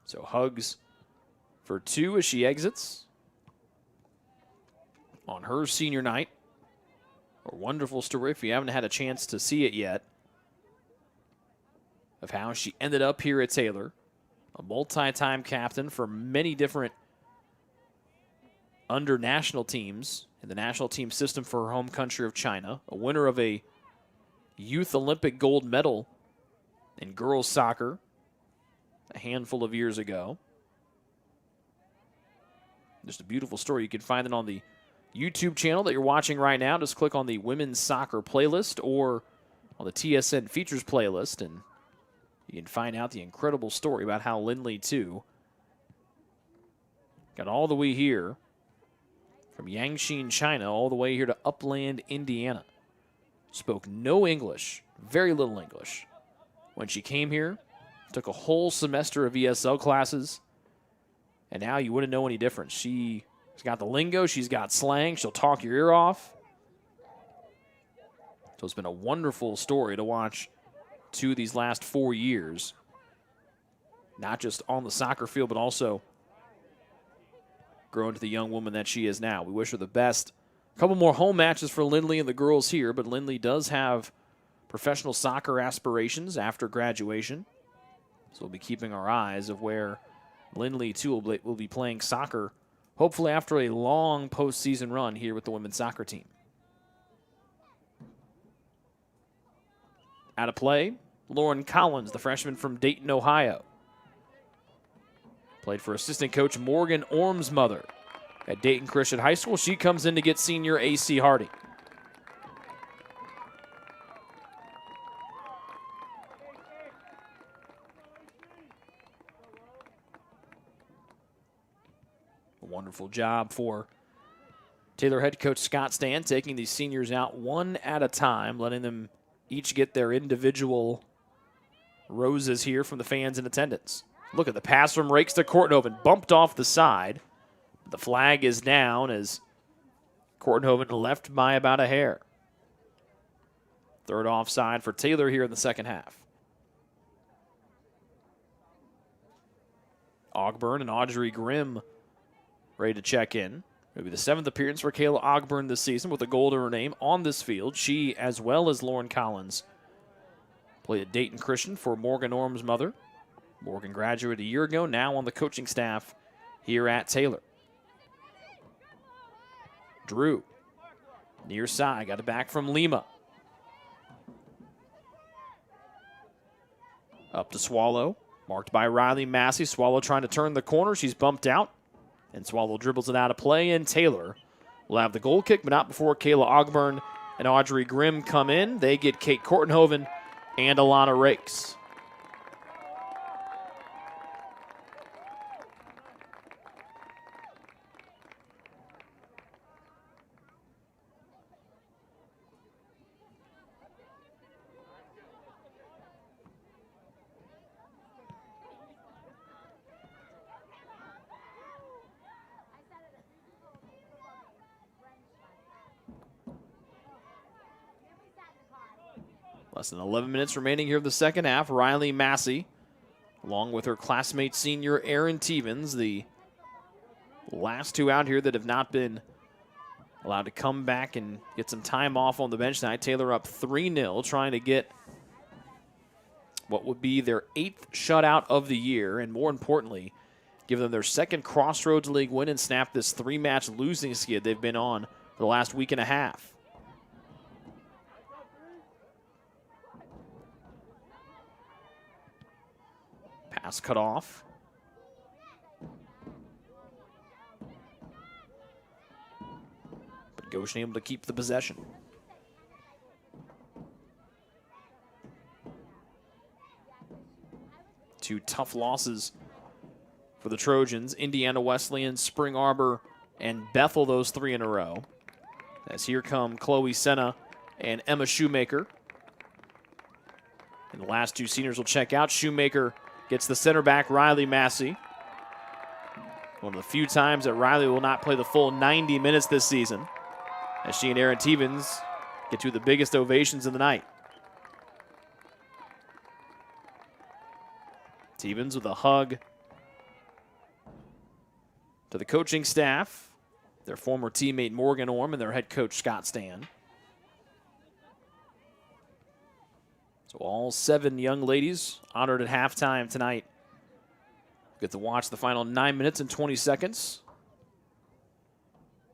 So hugs for 2 as she exits on her senior night. A wonderful story, if you haven't had a chance to see it yet, of how she ended up here at Taylor. A multi-time captain for many different under national teams in the national team system for her home country of China. A winner of a youth Olympic gold medal in girls soccer a handful of years ago. Just a beautiful story. You can find it on the YouTube channel that you're watching right now. Just click on the women's soccer playlist or on the TSN features playlist, and you can find out the incredible story about how Lindley 2 got all the way here from Yangqing, China, all the way here to Upland, Indiana. Spoke no English, very little English. When she came here, took a whole semester of ESL classes, and now you wouldn't know any difference. She's got the lingo, she's got slang, she'll talk your ear off. So it's been a wonderful story to watch these last 4 years. Not just on the soccer field, but also grow into the young woman that she is now. We wish her the best. A couple more home matches for Lindley and the girls here, but Lindley does have professional soccer aspirations after graduation. So we'll be keeping our eyes of where Lindley, too, will be playing soccer, hopefully after a long postseason run here with the women's soccer team. Out of play, Lauren Collins, the freshman from Dayton, Ohio. Played for assistant coach Morgan Ormsmother at Dayton Christian High School. She comes in to get senior AC Hardy. A wonderful job for Taylor head coach Scott Stan, taking these seniors out one at a time, letting them each get their individual roses here from the fans in attendance. Look at the pass from Rakes to Kortenhoven, bumped off the side. The flag is down as Kortenhoven left by about a hair. Third offside for Taylor here in the second half. Ogburn and Audrey Grimm ready to check in. It'll be the 7th appearance for Kayla Ogburn this season with a goal to her name on this field. She, as well as Lauren Collins, played at Dayton Christian for Morgan Ormsmother. Morgan graduated a year ago, now on the coaching staff here at Taylor. Drew, near side, got it back from Lima. Up to Swallow, marked by Riley Massey. Swallow trying to turn the corner. She's bumped out, and Swallow dribbles it out of play, and Taylor will have the goal kick, but not before Kayla Ogburn and Audrey Grimm come in. They get Kate Kortenhoven and Alana Rakes. Less than 11 minutes remaining here of the second half. Riley Massey, along with her classmate senior Erin Tevens, the last two out here that have not been allowed to come back and get some time off on the bench tonight. Taylor up 3-0, trying to get what would be their 8th shutout of the year, and more importantly, give them their second Crossroads League win and snap this 3-match losing skid they've been on for the last week and a half. Pass cut off. But Goshen able to keep the possession. Two tough losses for the Trojans. Indiana Wesleyan, Spring Arbor, and Bethel, those 3 in a row. As here come Chloe Senna and Emma Shoemaker. And the last two seniors will check out. Shoemaker gets the center back, Riley Massey. One of the few times that Riley will not play the full 90 minutes this season, as she and Erin Tevens get to the biggest ovations of the night. Tevens with a hug to the coaching staff, their former teammate Morgan Orm and their head coach Scott Stan. So all 7 young ladies honored at halftime tonight. Get to watch the final 9 minutes and 20 seconds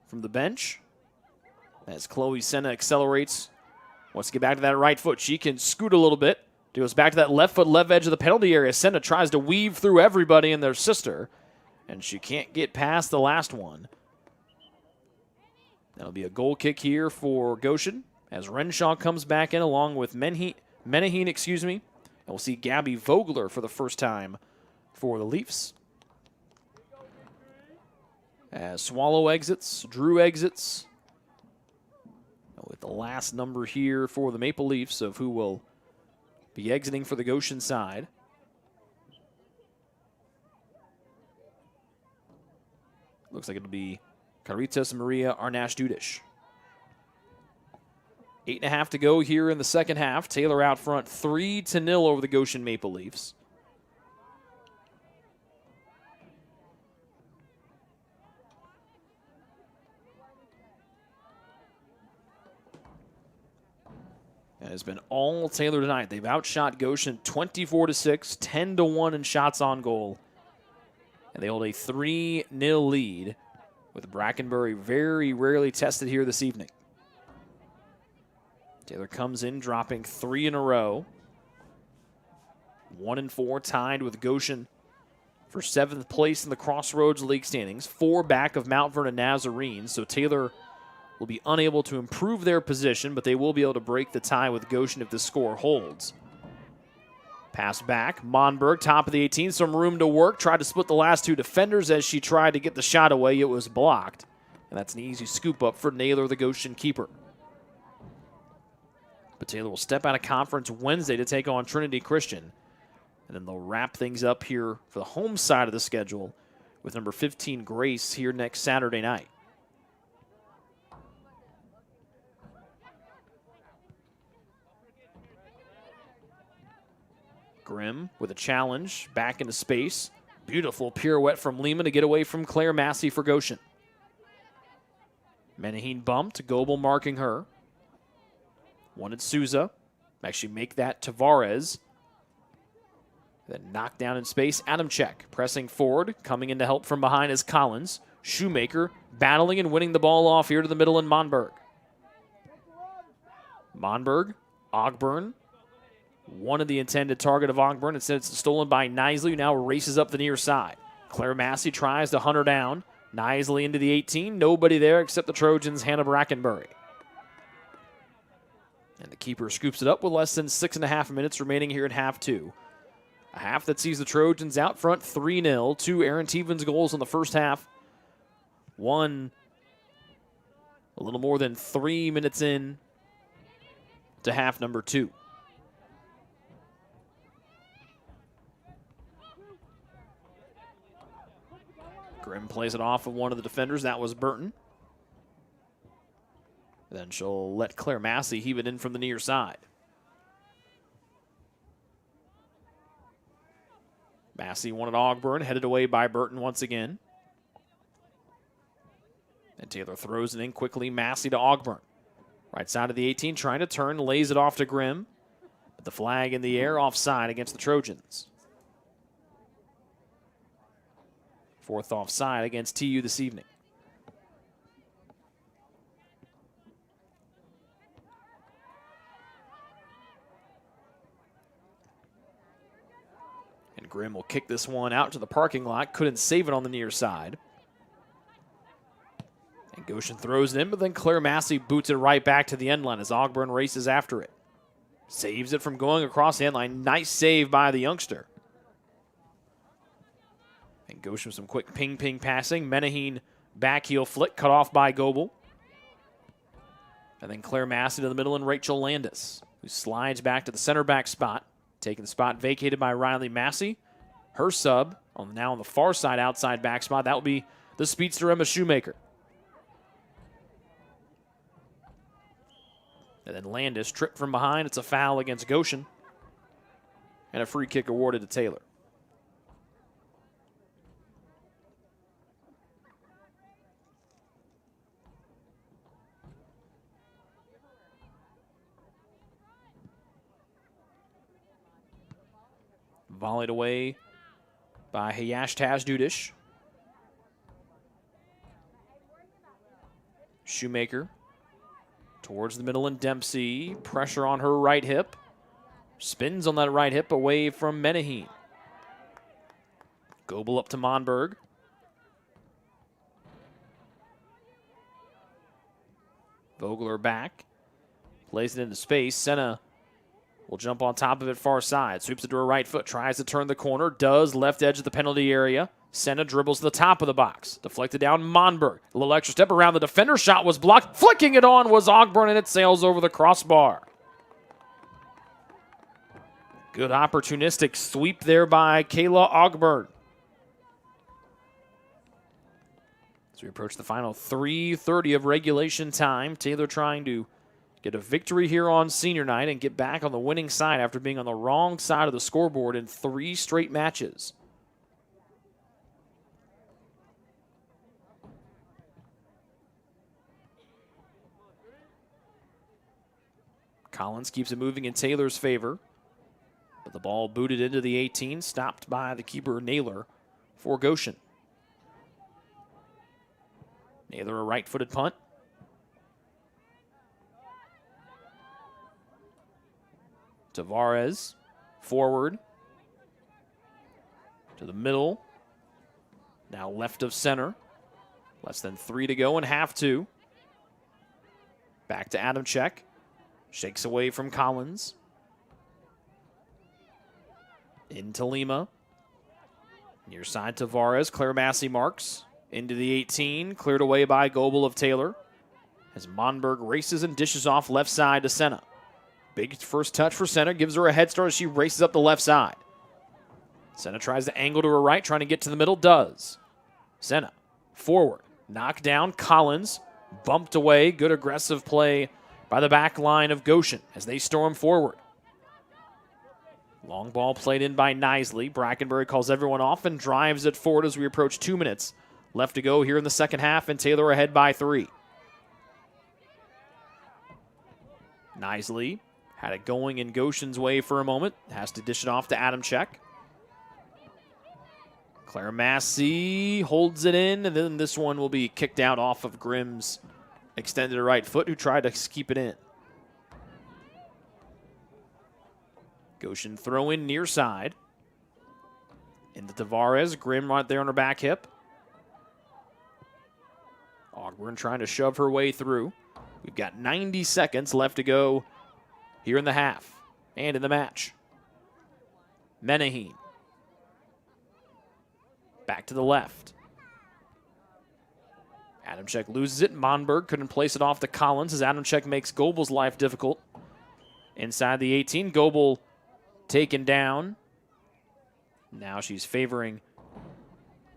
from the bench as Chloe Senna accelerates. Wants to get back to that right foot. She can scoot a little bit. Goes back to that left foot, left edge of the penalty area. Senna tries to weave through everybody and their sister, and she can't get past the last one. That'll be a goal kick here for Goshen as Renshaw comes back in along with Menaheen, and we'll see Gabby Vogler for the first time for the Leafs. As Swallow exits, Drew exits, with the last number here for the Maple Leafs of who will be exiting for the Goshen side. Looks like it'll be Caritas Maria Arnash-Dudish. 8.5 to go here in the second half. Taylor out front 3-0 over the Goshen Maple Leafs. And it's been all Taylor tonight. They've outshot Goshen 24-6, 10-1 in shots on goal. And they hold a 3-0 lead, with Brackenbury very rarely tested here this evening. Taylor comes in, dropping 3 in a row. 1-4, tied with Goshen for 7th place in the Crossroads League standings, 4 back of Mount Vernon Nazarene. So Taylor will be unable to improve their position, but they will be able to break the tie with Goshen if the score holds. Pass back, Monberg, top of the 18, some room to work. Tried to split the last 2 defenders as she tried to get the shot away. It was blocked. And that's an easy scoop up for Naylor, the Goshen keeper. But Taylor will step out of conference Wednesday to take on Trinity Christian. And then they'll wrap things up here for the home side of the schedule with number 15 Grace here next Saturday night. Grimm with a challenge, back into space. Beautiful pirouette from Lima to get away from Claire Massey for Goshen. Menaheen bumped, Goebel marking her. Wanted Souza. Actually make that Tavares. Then knocked down in space, Adamczyk pressing forward. Coming in to help from behind is Collins. Shoemaker battling and winning the ball off here to the middle in Monberg. Monberg, Ogburn. One the intended target of Ogburn. Instead, it's stolen by Nisley, who now races up the near side. Claire Massey tries to hunt her down. Nisley into the 18. Nobody there except the Trojans' Hannah Brackenbury. And the keeper scoops it up with less than 6.5 minutes remaining here in half two. A half that sees the Trojans out front 3-0. 2 Aaron Tevens goals in the first half. One a little more than 3 minutes in to half number 2. Grimm plays it off of one of the defenders. That was Burton. Then she'll let Claire Massey heave it in from the near side. Massey wanted Ogburn, headed away by Burton once again. And Taylor throws it in quickly. Massey to Ogburn. Right side of the 18, trying to turn, lays it off to Grimm. But the flag in the air, offside against the Trojans. 4th offside against TU this evening. And Grimm will kick this one out to the parking lot. Couldn't save it on the near side. And Goshen throws it in, but then Claire Massey boots it right back to the end line as Ogburn races after it. Saves it from going across the end line. Nice save by the youngster. And Goshen with some quick ping-ping passing. Menaheen back heel flick cut off by Goebel. And then Claire Massey to the middle and Rachel Landis, who slides back to the center back spot. Taking the spot vacated by Riley Massey. Her sub now on the far side outside back spot. That will be the speedster Emma Shoemaker. And then Landis tripped from behind. It's a foul against Goshen. And a free kick awarded to Taylor. Volleyed away by Hayashtaz Dudish. Shoemaker towards the middle and Dempsey. Pressure on her right hip. Spins on that right hip away from Menaheen. Goebel up to Monberg. Vogler back. Plays it into space. Senna will jump on top of it far side. Sweeps it to her right foot. Tries to turn the corner. Does. Left edge of the penalty area. Senna dribbles to the top of the box. Deflected down Monberg. A little extra step around the defender. Shot was blocked. Flicking it on was Ogburn, and it sails over the crossbar. Good opportunistic sweep there by Kayla Ogburn. As we approach the final 3:30 of regulation time, Taylor trying to get a victory here on senior night and get back on the winning side after being on the wrong side of the scoreboard in 3 straight matches. Collins keeps it moving in Taylor's favor, but the ball booted into the 18, stopped by the keeper Naylor for Goshen. Naylor a right-footed punt. Tavares forward to the middle. Now left of center. Less than 3 to go in half 2. Back to Adamczyk. Shakes away from Collins. Into Lima. Near side Tavares. Claire Massey marks. Into the 18. Cleared away by Goebel of Taylor. As Monberg races and dishes off left side to Senna. Big first touch for Senna. Gives her a head start as she races up the left side. Senna tries to angle to her right. Trying to get to the middle. Does. Senna forward. Knocked down. Collins bumped away. Good aggressive play by the back line of Goshen as they storm forward. Long ball played in by Nisley. Brackenbury calls everyone off and drives it forward as we approach 2 minutes left to go here in the second half, and Taylor ahead by 3. Nisley had it going in Goshen's way for a moment. Has to dish it off to Adamczyk. Claire Massey holds it in, and then this one will be kicked out off of Grimm's extended right foot, who tried to keep it in. Goshen throw in near side. Into Tavares, Grimm right there on her back hip. Ogburn trying to shove her way through. We've got 90 seconds left to go here in the half and in the match. Menaheen. Back to the left. Adamczyk loses it. Monberg couldn't place it off to Collins as Adamczyk makes Goebel's life difficult. Inside the 18, Goebel taken down. Now she's favoring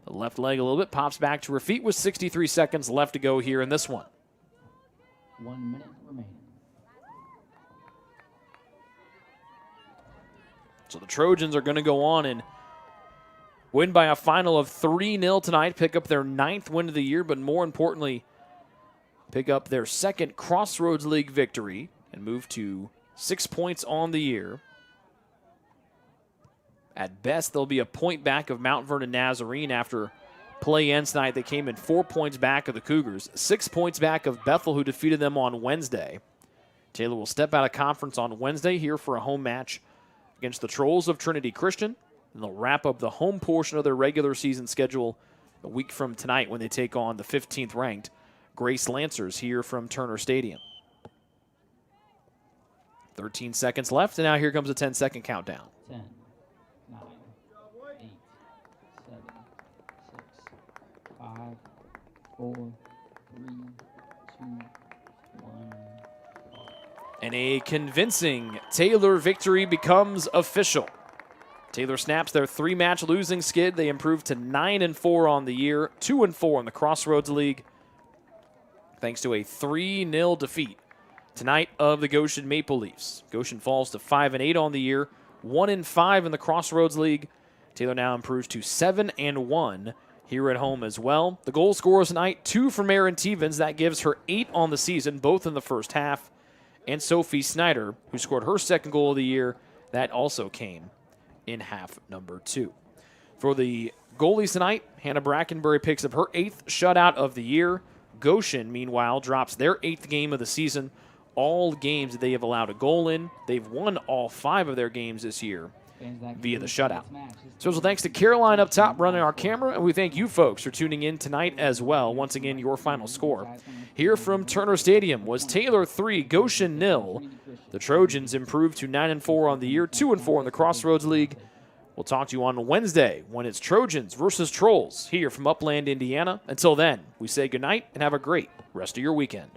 the left leg a little bit. Pops back to her feet with 63 seconds left to go here in this one. 1 minute remaining. So the Trojans are going to go on and win by a final of 3-0 tonight, pick up their 9th win of the year, but more importantly, pick up their 2nd Crossroads League victory and move to 6 points on the year. At best, they'll be a point back of Mount Vernon Nazarene after play ends tonight. They came in 4 points back of the Cougars, 6 points back of Bethel, who defeated them on Wednesday. Taylor will step out of conference on Wednesday here for a home match against the Trolls of Trinity Christian. And they'll wrap up the home portion of their regular season schedule a week from tonight when they take on the 15th ranked Grace Lancers here from Turner Stadium. 13 seconds left, and now here comes a 10-second countdown. 10, 9, 8, 7, 6, 5, 4, 3, 2, 1. And a convincing Taylor victory becomes official. Taylor snaps their 3-match losing skid. They improve to 9-4 on the year, 2-4 in the Crossroads League, thanks to a 3-0 defeat tonight of the Goshen Maple Leafs. Goshen falls to 5-8 on the year, 1-5 in the Crossroads League. Taylor now improves to 7-1 here at home as well. The goal scorers tonight, 2 from Erin Tevens. That gives her 8 on the season, both in the first half. And Sophie Snyder, who scored her 2nd goal of the year, that also came in half number 2. For the goalies tonight, Hannah Brackenbury picks up her 8th shutout of the year. Goshen, meanwhile, drops their 8th game of the season. All games that they have allowed a goal in, they've won all 5 of their games this year via the shutout. Special thanks to Caroline up top running our camera, and we thank you folks for tuning in tonight as well. Once again, your final score here from Turner Stadium was Taylor 3, Goshen 0. The Trojans improved to 9-4 on the year, 2-4 in the Crossroads League. We'll talk to you on Wednesday when it's Trojans versus Trolls here from Upland, Indiana. Until then, we say goodnight and have a great rest of your weekend.